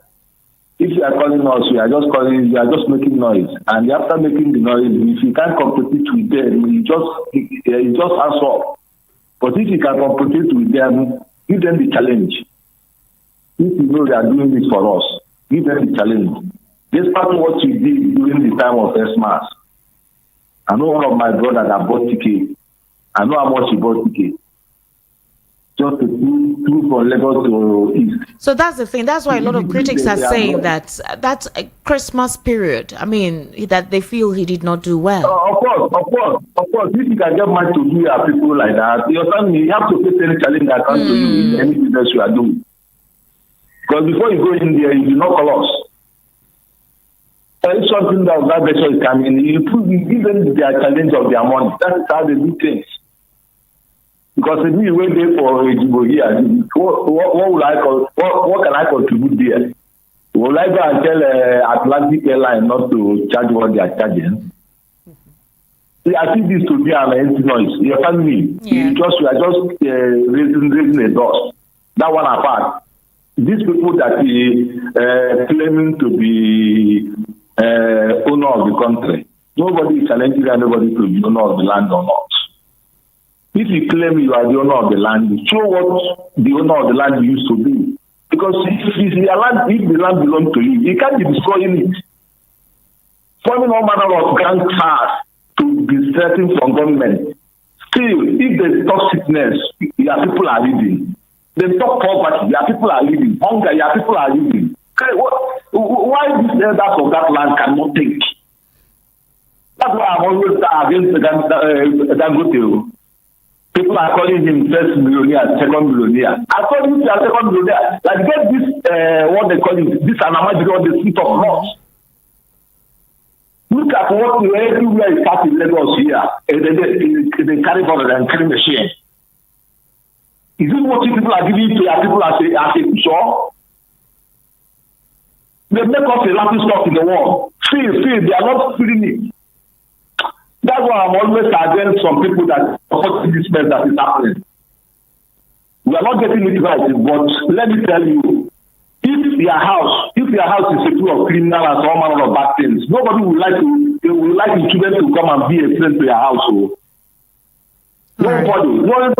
If you are calling us, you are just making noise. And after making the noise, if you can't compete with them, you just answer up. But if you can compete with them, give them the challenge. If you know they are doing this for us, give them the challenge. Despite what you did during the time of Xmas, I know one of my brothers that bought ticket. I know how much he bought ticket. Just to do from Lagos to East. So that's the thing. That's why a lot of critics are saying that that's a Christmas period. I mean, that they feel he did not do well. Of course. If you can get money to do your people like that, you have to face any challenge that comes to you in any business you are doing. Because before you go in there, you do not call us. If something that vessel is coming, you give them their challenge of their money. That's how they do things. Because if you wait there for Ejibo here, what can I contribute there? Will I go and tell Atlantic Airline not to charge what they are charging? See, I think this to be an empty noise. You understand me? Yeah. We are just raising a dust. That one apart. These people that claiming to be owner of the country, nobody is challenging anybody to be owner of the land or not. If you claim you are the owner of the land, show what the owner of the land used to do. Because if the land belongs to you, you can't be destroying it. Forming all manner of grand cars to be certain from government. Still, if there's toxicness, your people are living. They talk poverty, your people are living. Hunger, your people are living. Why this elders of that land cannot think? That's why I'm always against Dangote. People are calling him first millionaire, second millionaire. According to a second millionaire, like get this, what they call it, this anamajiri on the street of North. Look at what everywhere is starting in Lagos here. They carry forward and carry machine. Is this what people are giving to your people as a show? They make us a laughing stock in the world. Feel, they are not feeling it. That's why I'm always against some people that support this mess that is happening. We are not getting it right, but let me tell you, if your house is full of criminals and all manner of bad things, nobody would like the children to come and be a friend to your household. Nobody. No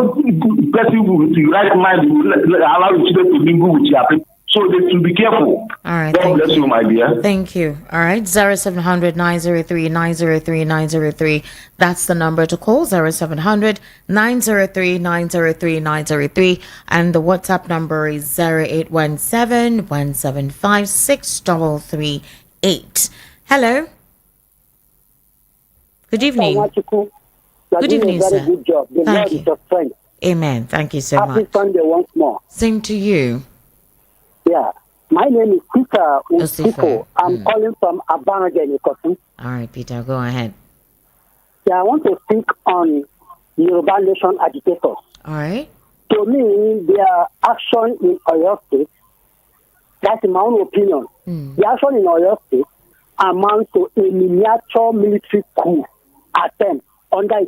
person with the right mind will allow the children to mingle with your people. So they should be careful. All right. God bless you, my dear. Thank you. All right. 0700 903 903 903. That's the number to call. 0700 903 903 903. And the WhatsApp number is 0817 175 6338. Hello. Good evening. Good evening, sir. Good job. The Lord is your friend. Amen. Thank you so much. Happy Sunday once more. Same to you. Yeah. My name is Peter Usiko. I'm calling from Abanagan, Ikosin. All right, Peter, go ahead. Yeah, I want to speak on Yoruba Nation agitators. All right. To me, their action in Oyo State, that's in my own opinion, the action in Oyo State amounts to a miniature military coup attempt under a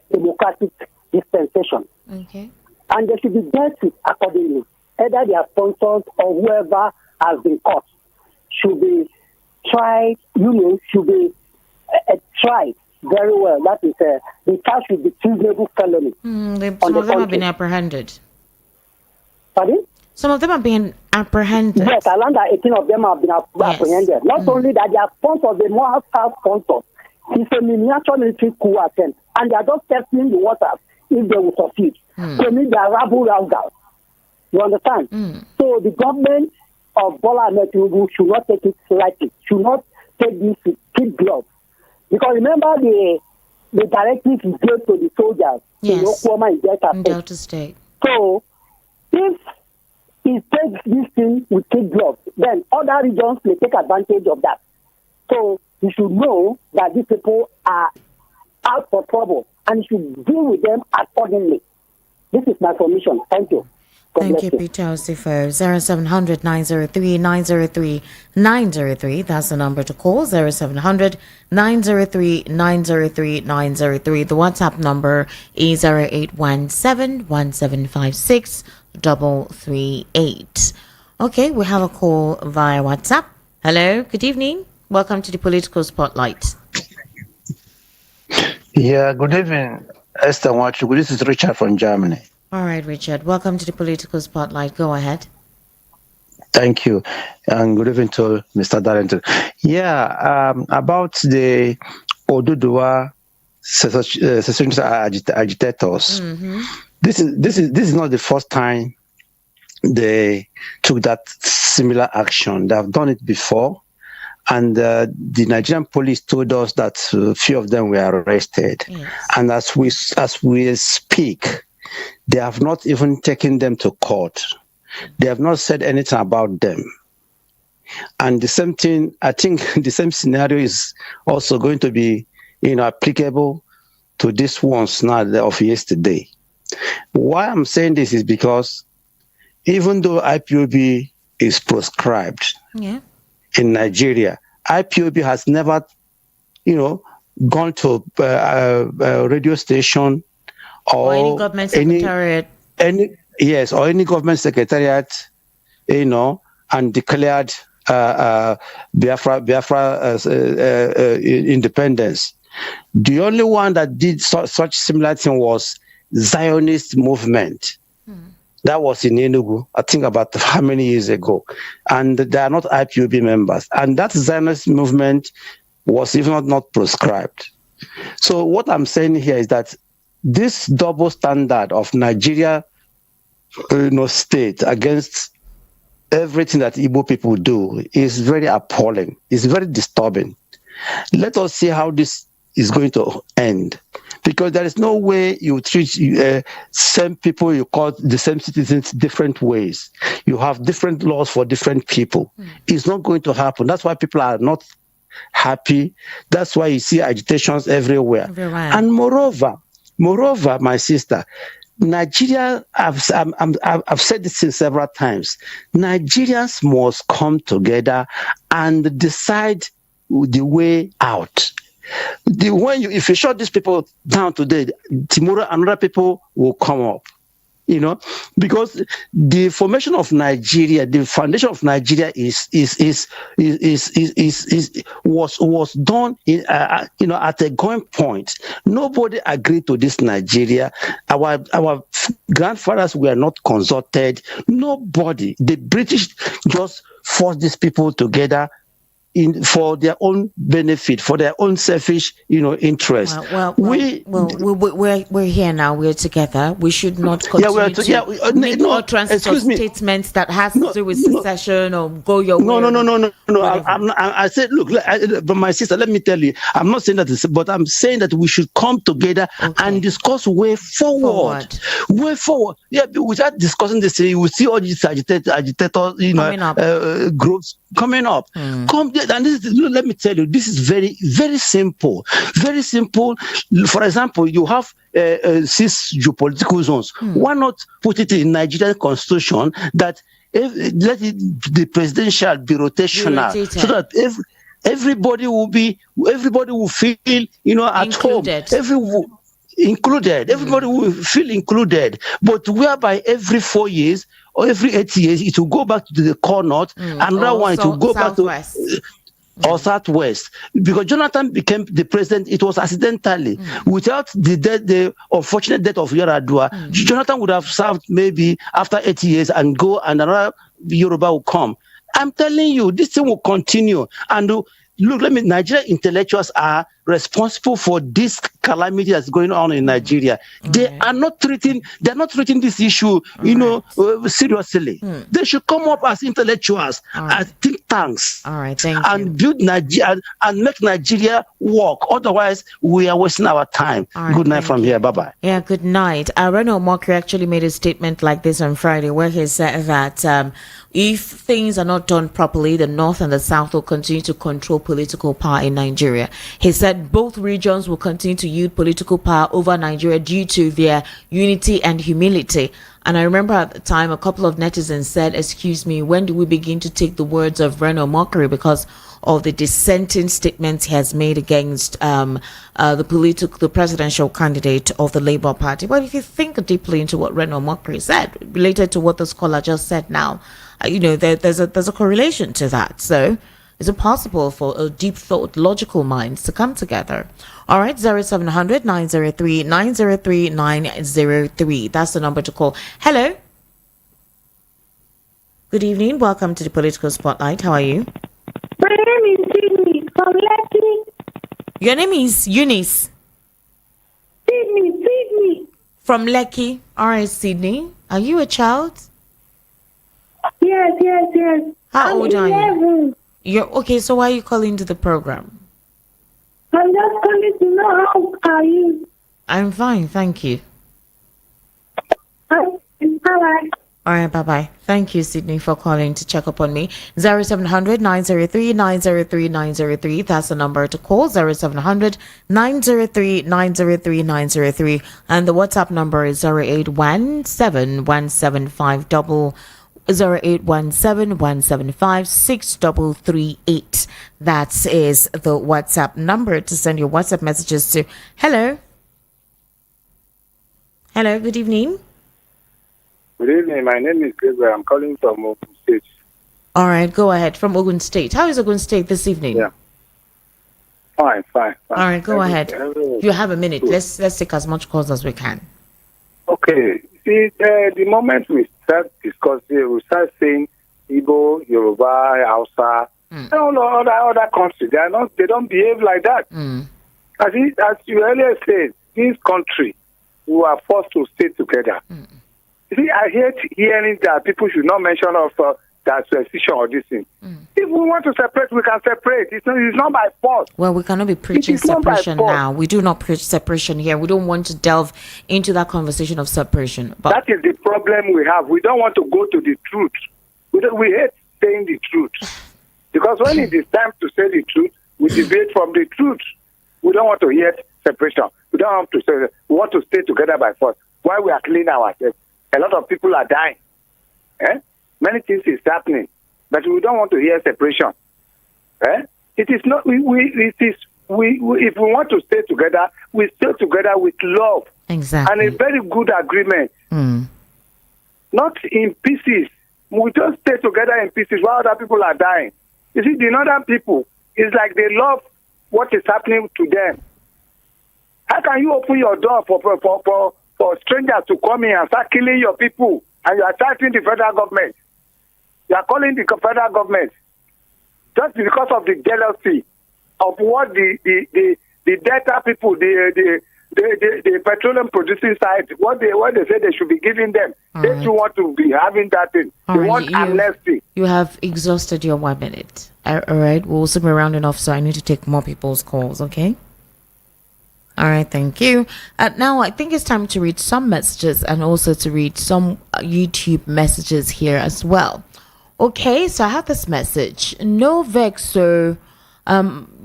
democratic dispensation. Okay. And they should be dealt with accordingly. Either their sponsors or whoever has been caught should be tried, should be tried very well. That is, the charge should be treasonable felony. Some of them have been apprehended. Pardon? Some of them are being apprehended. Yes, around 18 of them have been apprehended. Not only that, they are sponsors, they more have sponsors. It's a miniature military coup attempt, and they are just testing the waters if they will succeed. To me, they are rabble-rousers. You understand? So the government of Bola Ahmed Tinubu should not take it lightly. Should not take this with kid gloves. Because remember the directive he gave to the soldiers in Oklahoma in Delta State. So if he takes this thing with kid gloves, then other regions may take advantage of that. So you should know that these people are out for trouble and you should deal with them accordingly. This is my submission. Thank you. Thank you, Peter Osifo. 0700 903 903 903. That's the number to call. 0700 903 903 903. The WhatsApp number is 0817 1756 338. Okay, we have a call via WhatsApp. Hello, good evening. Welcome to the Political Spotlight. Yeah, good evening, Esther Wachuku. This is Richard from Germany. All right, Richard. Welcome to the Political Spotlight. Go ahead. Thank you. And good evening to Mr. Darlington. Yeah, about the Oduduwa secessionist agitators. This is not the first time they took that similar action. They have done it before. And the Nigerian police told us that a few of them were arrested. Yes. And as we speak, they have not even taken them to court. They have not said anything about them. And the same thing, I think the same scenario is also going to be, applicable to these ones now of yesterday. Why I'm saying this is because even though IPOB is proscribed in Nigeria, IPOB has never, gone to a radio station or any government secretariat. Or any government secretariat, and declared Biafra independence. The only one that did such similar thing was Zionist movement. That was in Enugu, I think about how many years ago. And they are not IPOB members. And that Zionist movement was even not proscribed. So what I'm saying here is that this double standard of Nigeria state against everything that Igbo people do is very appalling. It's very disturbing. Let us see how this is going to end. Because there is no way you treat same people, you call the same citizens different ways. You have different laws for different people. It's not going to happen. That's why people are not happy. That's why you see agitations everywhere. And moreover, my sister, Nigeria, I've said this several times. Nigerians must come together and decide the way out. If you shut these people down today, tomorrow another people will come up. Because the formation of Nigeria, the foundation of Nigeria was done at a going point. Nobody agreed to this Nigeria. Our grandfathers were not consulted. Nobody. The British just forced these people together for their own benefit, for their own selfish, interest. We're here now. We're together. We should not continue to make utterances or statements that has to do with secession or go your way. No. I said, look, but my sister, let me tell you, I'm not saying that, but I'm saying that we should come together and discuss way forward. Way forward. Yeah, without discussing this, we see all these agitators, groups coming up. And let me tell you, this is very, very simple. Very simple. For example, you have 6 geopolitical zones. Why not put it in Nigerian constitution that the presidential be rotational, so that everybody will feel, at included. Home. Included. Everybody will feel included. But whereby every 4 years or every 8 years, it will go back to the core north, another one, it will go back to or southwest. Because Jonathan became the president, it was accidentally. Without the unfortunate death of Yaradua, Jonathan would have served maybe after 80 years and go, and another Yoruba will come. I'm telling you, this thing will continue. And look, Nigerian intellectuals are responsible for this calamity that's going on in Nigeria. They are not treating this issue, seriously. They should come up as intellectuals, as think tanks, and build Nigeria and make Nigeria work. Otherwise, we are wasting our time. Good night from here. Bye-bye. Yeah, good night. Reno Mokri actually made a statement like this on Friday, where he said that if things are not done properly, the North and the South will continue to control political power in Nigeria. He said both regions will continue to yield political power over Nigeria due to their unity and humility. And I remember at the time, a couple of netizens said, excuse me, when do we begin to take the words of Reno Mokri because of the dissenting statements he has made against the presidential candidate of the Labour Party? But if you think deeply into what Reno Mokri said, related to what the scholar just said now, there's a correlation to that. So is it possible for a deep thought, logical minds to come together? All right, 0700 903 903 903. That's the number to call. Hello. Good evening. Welcome to the Political Spotlight. How are you? My name is Sydney from Lekki. Your name is Eunice? Sydney. From Lekki. All right, Sydney. Are you a child? Yes. How old are 11. You're okay, so why are you calling to the program? I'm just calling to know how are you. I'm fine, thank you. Bye-bye. All right, bye-bye. Thank you, Sydney, for calling to check up on me. 0700 903 903 903. That's the number to call. 0700 903 903 903. And the WhatsApp number is 0817 175 0817-175-6338. That is the WhatsApp number to send your WhatsApp messages to. Hello, good evening. Good evening. My name is Gabriel. I'm calling from Ogun State. All right, go ahead. From Ogun State. How is Ogun State this evening? Yeah. Fine. All right, go ahead. You have a minute. Let's take as much calls as we can. Okay. See, the moment we start discussing, we start saying Igbo, Yoruba, Hausa, all other countries, they don't behave like that. As you earlier said, this country, we are forced to stay together. See, I hate hearing that people should not mention of that secession or this thing. If we want to separate, we can separate. It's not by force. Well, we cannot be preaching separation now. We do not preach separation here. We don't want to delve into that conversation of separation. But that is the problem we have. We don't want to go to the truth. We hate saying the truth. Because when it is time to say the truth, we debate from the truth. We don't want to hear separation. We don't want to say, we want to stay together by force. while we are cleaning ourselves. A lot of people are dying. Many things is happening, but we don't want to hear separation. It is not. If we want to stay together, we stay together with love. Exactly. And a very good agreement. Not in pieces. We just stay together in pieces while other people are dying. You see, the northern people, it's like they love what is happening to them. How can you open your door for strangers to come in and start killing your people, and you are attacking the federal government? You are calling the federal government just because of the jealousy of what the Delta people, the petroleum producing side, what they say they should be giving them. They too want to be having that thing. They want amnesty. You have exhausted your 1 minute. All right, we'll soon be rounding off, so I need to take more people's calls, okay? All right, thank you. Now, I think it's time to read some messages and also to read some YouTube messages here as well. Okay, so I have this message. No vex, so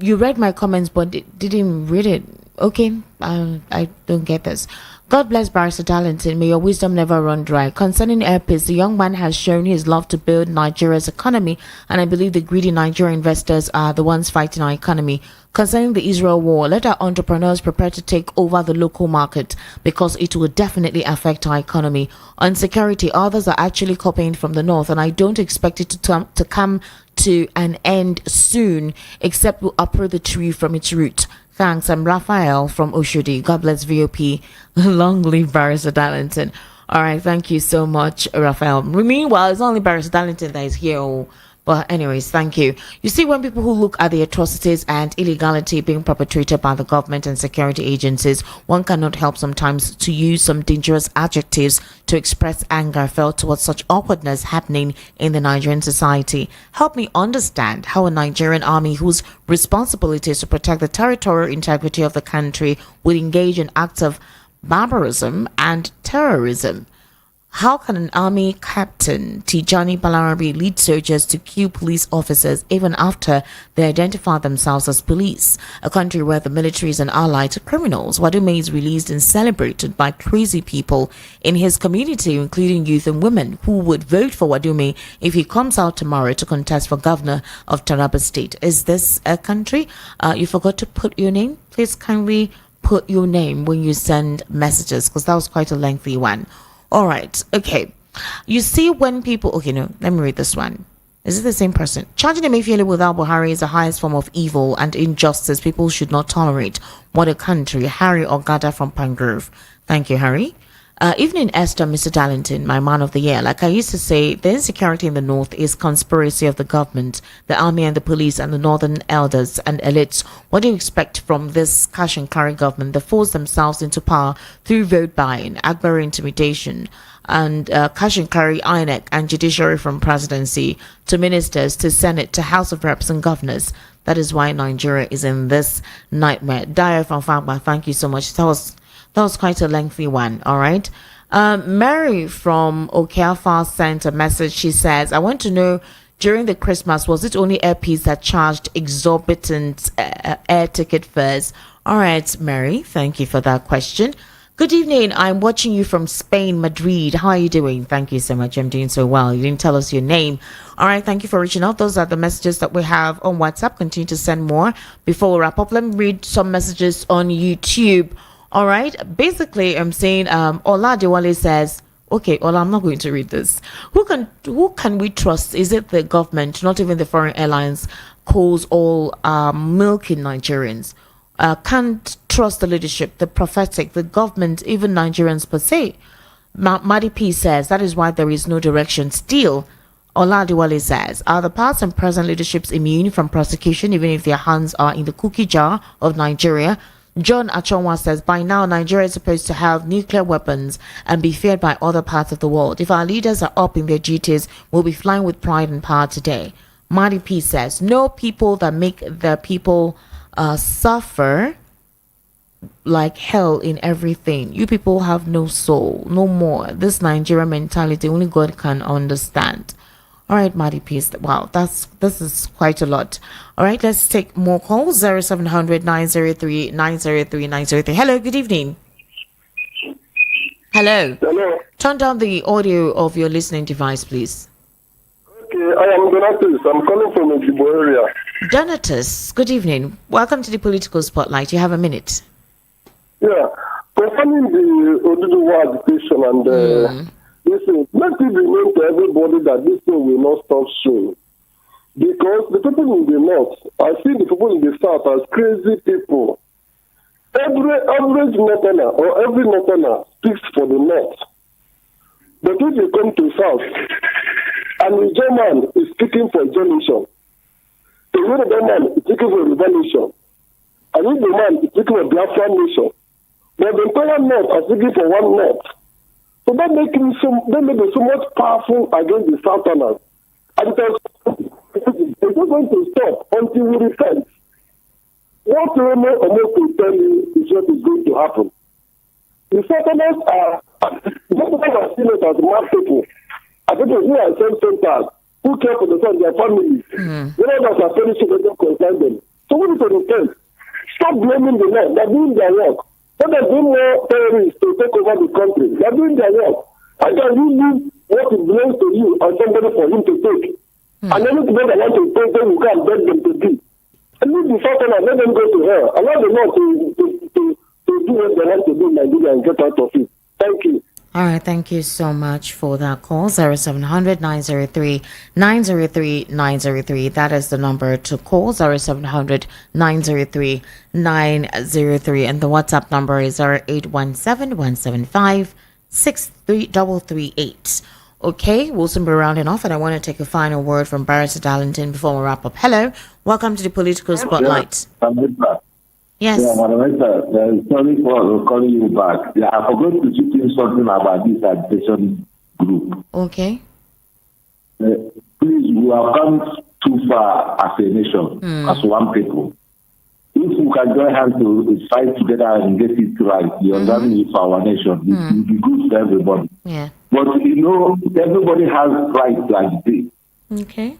you read my comments but didn't read it. Okay, I don't get this. God bless Baris Denton. May your wisdom never run dry. Concerning airpeace, the young man has shown his love to build Nigeria's economy, and I believe the greedy Nigerian investors are the ones fighting our economy. Concerning the Israel war, let our entrepreneurs prepare to take over the local market because it will definitely affect our economy. On security, others are actually copying from the north, and I don't expect it to come to an end soon, except we'll uproot the tree from its root. Thanks. I'm Raphael from Oshodi. God bless VOP. Long live Baris Denton. All right. Thank you so much, Raphael. Meanwhile, it's only Baris Denton that is here. But anyways, thank you. You see, when people who look at the atrocities and illegality being perpetrated by the government and security agencies, one cannot help sometimes to use some dangerous adjectives to express anger felt towards such awkwardness happening in the Nigerian society. Help me understand how a Nigerian army whose responsibility is to protect the territorial integrity of the country would engage in acts of barbarism and terrorism. How can an army captain, Tijani Balarabi, lead soldiers to kill police officers even after they identify themselves as police? A country where the military is an ally to criminals. Wadume is released and celebrated by crazy people in his community, including youth and women who would vote for Wadume if he comes out tomorrow to contest for governor of Taraba State. Is this a country? You forgot to put your name? Please kindly put your name when you send messages, because that was quite a lengthy one. All right. Okay. You see, when people... Okay, no. Let me read this one. Is it the same person? Charging Emefiele without Buhari is the highest form of evil and injustice people should not tolerate. What a country. Harry Ogada from Pangrove. Thank you, Harry. Evening, Esther, Mr. Darlington, my man of the year. Like I used to say, the insecurity in the north is conspiracy of the government, the army and the police and the northern elders and elites. What do you expect from this cash and carry government that force themselves into power through vote buying, Agbari intimidation, and cash and carry INEC and judiciary from presidency to ministers to Senate to House of Reps and governors? That is why Nigeria is in this nightmare. Daya from Fagba, thank you so much. That was quite a lengthy one. All right. Mary from Okeafa sent a message. She says, I want to know, during the Christmas, was it only airpeace that charged exorbitant air ticket fares? All right, Mary, thank you for that question. Good evening. I'm watching you from Spain, Madrid. How are you doing? Thank you so much. I'm doing so well. You didn't tell us your name. All right. Thank you for reaching out. Those are the messages that we have on WhatsApp. Continue to send more. Before we wrap up, let me read some messages on YouTube. All right. Basically, I'm saying Ola Dewale says, okay, Ola, I'm not going to read this. Who can we trust? Is it the government, not even the foreign airlines, calls all milking Nigerians? Can't trust the leadership, the prophetic, the government, even Nigerians per se. Madi P says, that is why there is no direction. Still, Ola Dewale says, are the past and present leaderships immune from prosecution even if their hands are in the cookie jar of Nigeria? John Achonwa says, by now Nigeria is supposed to have nuclear weapons and be feared by other parts of the world. If our leaders are up in their duties, we'll be flying with pride and power today. Marty P says, no people that make their people suffer like hell in everything. You people have no soul, no more. This Nigeria mentality, only God can understand. All right, Marty P. Wow, this is quite a lot. All right, let's take more calls. 0700 903 903 903. Hello, good evening. Hello. Hello. Turn down the audio of your listening device, please. Okay, I am Donatus. I'm calling from Ijibo area. Donatus, good evening. Welcome to the Political Spotlight. You have a minute. Yeah. Concerning the Oduduwa agitation and this thing, let it be known to everybody that this thing will not stop soon. Because the people in the north, I see the people in the south as crazy people. Every average northerner or every northerner speaks for the north. But if you come to south, and the German is speaking for generation, the Yoruba man is speaking for revolution, and if the man is speaking for Biafra nation, but the entire north are speaking for one north. So that makes him so much powerful against the southerners. And it's not going to stop until we repent. What Remo almost will tell you is what is going to happen. The southerners are seen it as mad people. As people who are self-centered, who care for themselves and their families. When others are finishing, they don't concern them. So we need to repent. Stop blaming the men. They're doing their work. When they bring more terrorists to take over the country, they're doing their work. How can you leave what it belongs to you and somebody for him to take? And anything that want to take them, you can't beg them to do. And leave the southerners, let them go to hell. Allow the Lord to do what they want to do in Nigeria and get out of it. Thank you. All right, thank you so much for that call. 0700 903 903 903. That is the number to call. 0700 903 903. And the WhatsApp number is 0817 175 63338. Okay, we'll soon be rounding off, and I want to take a final word from Baris Denton before we wrap up. Hello, welcome to the Political Spotlight. Yes. Yeah, Madam, sorry for calling you back. Yeah, I forgot to teach you something about this agitation group. Okay. Please, we have come too far as a nation, as one people. If we can join hands to fight together and get it right, the understanding is for our nation. It will be good for everybody. Yeah. But everybody has rights like this. Okay.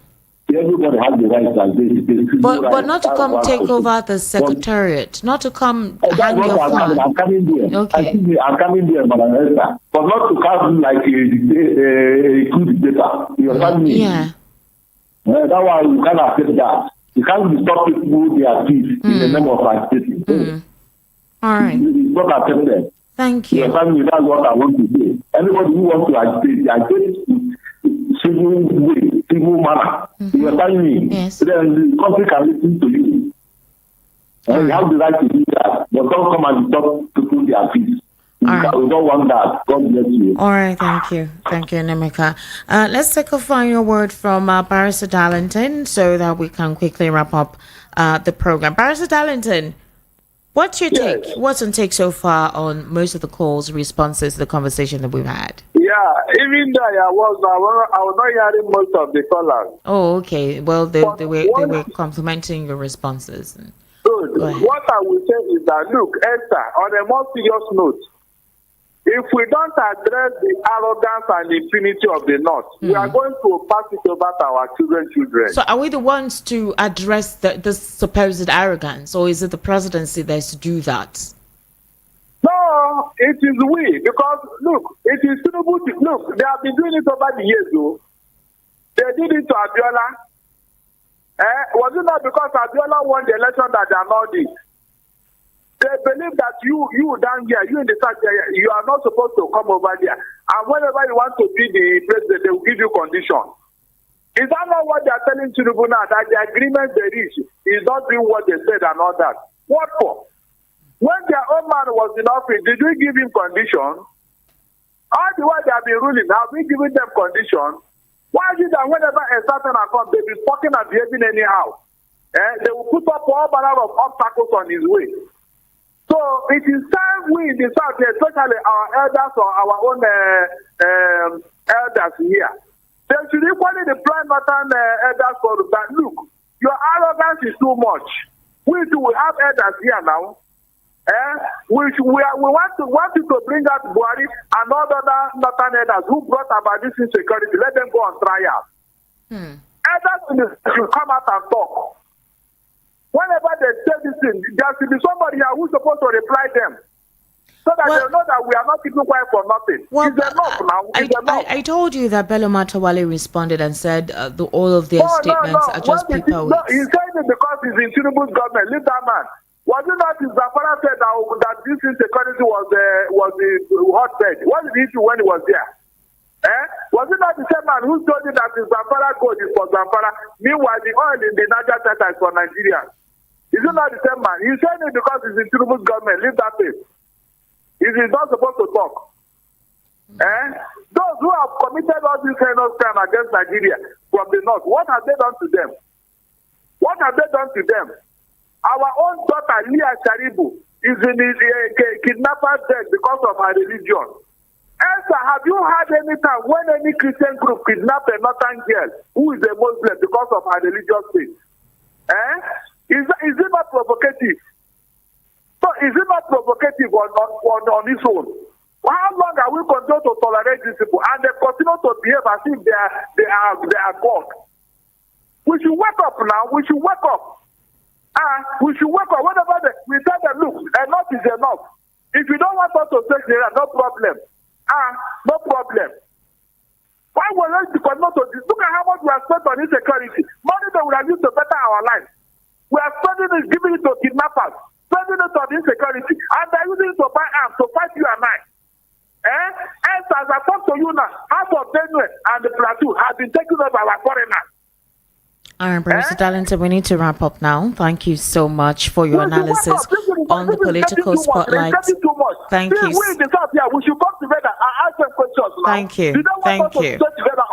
Everybody has the right like this. But not to come take over the secretariat, not to come hang your flag. I'm coming there. Okay. I'm coming there, Madam Esther. But not to come like a coup dictator. You understand me? Yeah. That one, you can't accept that. You can't stop people their peace in the name of agitating. All right. It's not accepted. Thank you. You understand me? That's what I want to say. Anybody who wants to agitate civil way, civil manner. You understand me? Yes. Then the country can listen to you. And you have the right to do that. But don't come and stop people their peace. We don't want that. God bless you. All right, thank you. Thank you, Nemeka. Let's take a final word from Baris Denton so that we can quickly wrap up the program. Baris Denton, what's your take? What's your take so far on most of the calls, responses to the conversation that we've had? Yeah, even though I was not hearing most of the callers. Oh, okay. Well, they were complimenting your responses. Good. What I will say is that, look, Esther, on a more serious note, if we don't address the arrogance and impunity of the North, we are going to pass it over to our children. So are we the ones to address the supposed arrogance, or is it the presidency that's to do that? No, it is we. Because, look, it is suitable to... Look, they have been doing it over the years, though. They did it to Abiola. Was it not because Abiola won the election that they are not doing? They believe that you down here, you in the south area, you are not supposed to come over there. And whenever you want to be the president, they will give you condition. Is that not what they are telling Tinubu now? That the agreement they reach is not doing what they said and all that. What for? When their own man was in office, did we give him condition? All the while they have been ruling, have we given them condition? Why is it that whenever a certain account, they be talking and behaving anyhow? They will put up all manner of obstacles on his way. So it is time we in the South, especially our elders or our own elders here, they should equally the prime northern elders for that. Look, your arrogance is too much. We have elders here now. We want you to bring out Buhari and all other northern elders who brought about this insecurity. Let them go on trial. Elders should come out and talk. Whenever they say this thing, there should be somebody here who's supposed to reply them. So that they know that we are not keeping quiet for nothing. Well, It's enough now. It's enough. I told you that Bello Matawale responded and said all of their statements are just paper No, he's saying it because he's in Tinubu's government. Leave that man. Was it not his Zafara said that this insecurity was the hotbed? What did he do when he was there? Was it not the same man who told you that the Zamfara gold is for Zamfara? Meanwhile, the oil in the Niger Delta is for Nigeria. Is it not the same man? He's saying it because he's in Tinubu's government. Leave that place. He is not supposed to talk. Those who have committed all these heinous crime against Nigeria from the north, what have they done to them? What have they done to them? Our own daughter, Leah Sharibu, is in the kidnapper's death because of her religion. Esther, have you heard any time when any Christian group kidnapped a northern girl who is a Muslim because of her religious faith? Is it not provocative? So is it not provocative on its own? How long are we continue to tolerate these people and they continue to behave as if they are God? We should wake up now. We should wake up. We should wake up. Whenever we tell them, look, enough is enough. If you don't want us to take the no problem. No problem. Why would we continue to this? Look at how much we have spent on insecurity. Money that we have used to better our lives. We are spending it, giving it to kidnappers, spending it on insecurity, and they're using it to buy arms to fight you and I. And as I talk to you now, half of Benue and the Plateau have been taken over by foreigners. All right, Mr. Darlington, we need to wrap up now. Thank you so much for your analysis on the political spotlight. Thank you. We in the South here, we should come together and ask them questions now. Thank you. Thank you.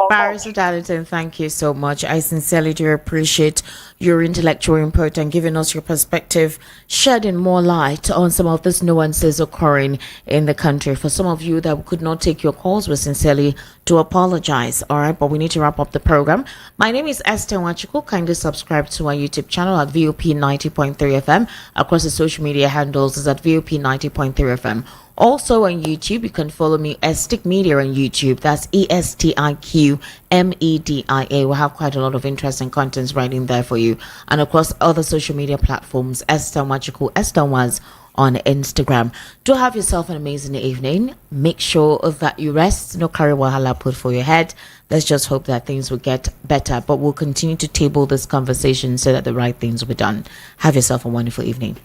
Baris Denton, thank you so much. I sincerely do appreciate your intellectual input and giving us your perspective, shedding more light on some of these nuances occurring in the country. For some of you that could not take your calls, we sincerely do apologize. All right, but we need to wrap up the program. My name is Esther Wachiku. Kindly subscribe to our YouTube channel at VOP 90.3 FM. Across the social media handles is at VOP 90.3 FM. Also on YouTube, you can follow me Estic Media on YouTube. That's ESTIQ MEDIA. We'll have quite a lot of interesting contents right in there for you. And across other social media platforms, Esther Wachiku, Esther was on Instagram. Do have yourself an amazing evening. Make sure that you rest. No carry wahala put for your head. Let's just hope that things will get better. But we'll continue to table this conversation so that the right things will be done. Have yourself a wonderful evening.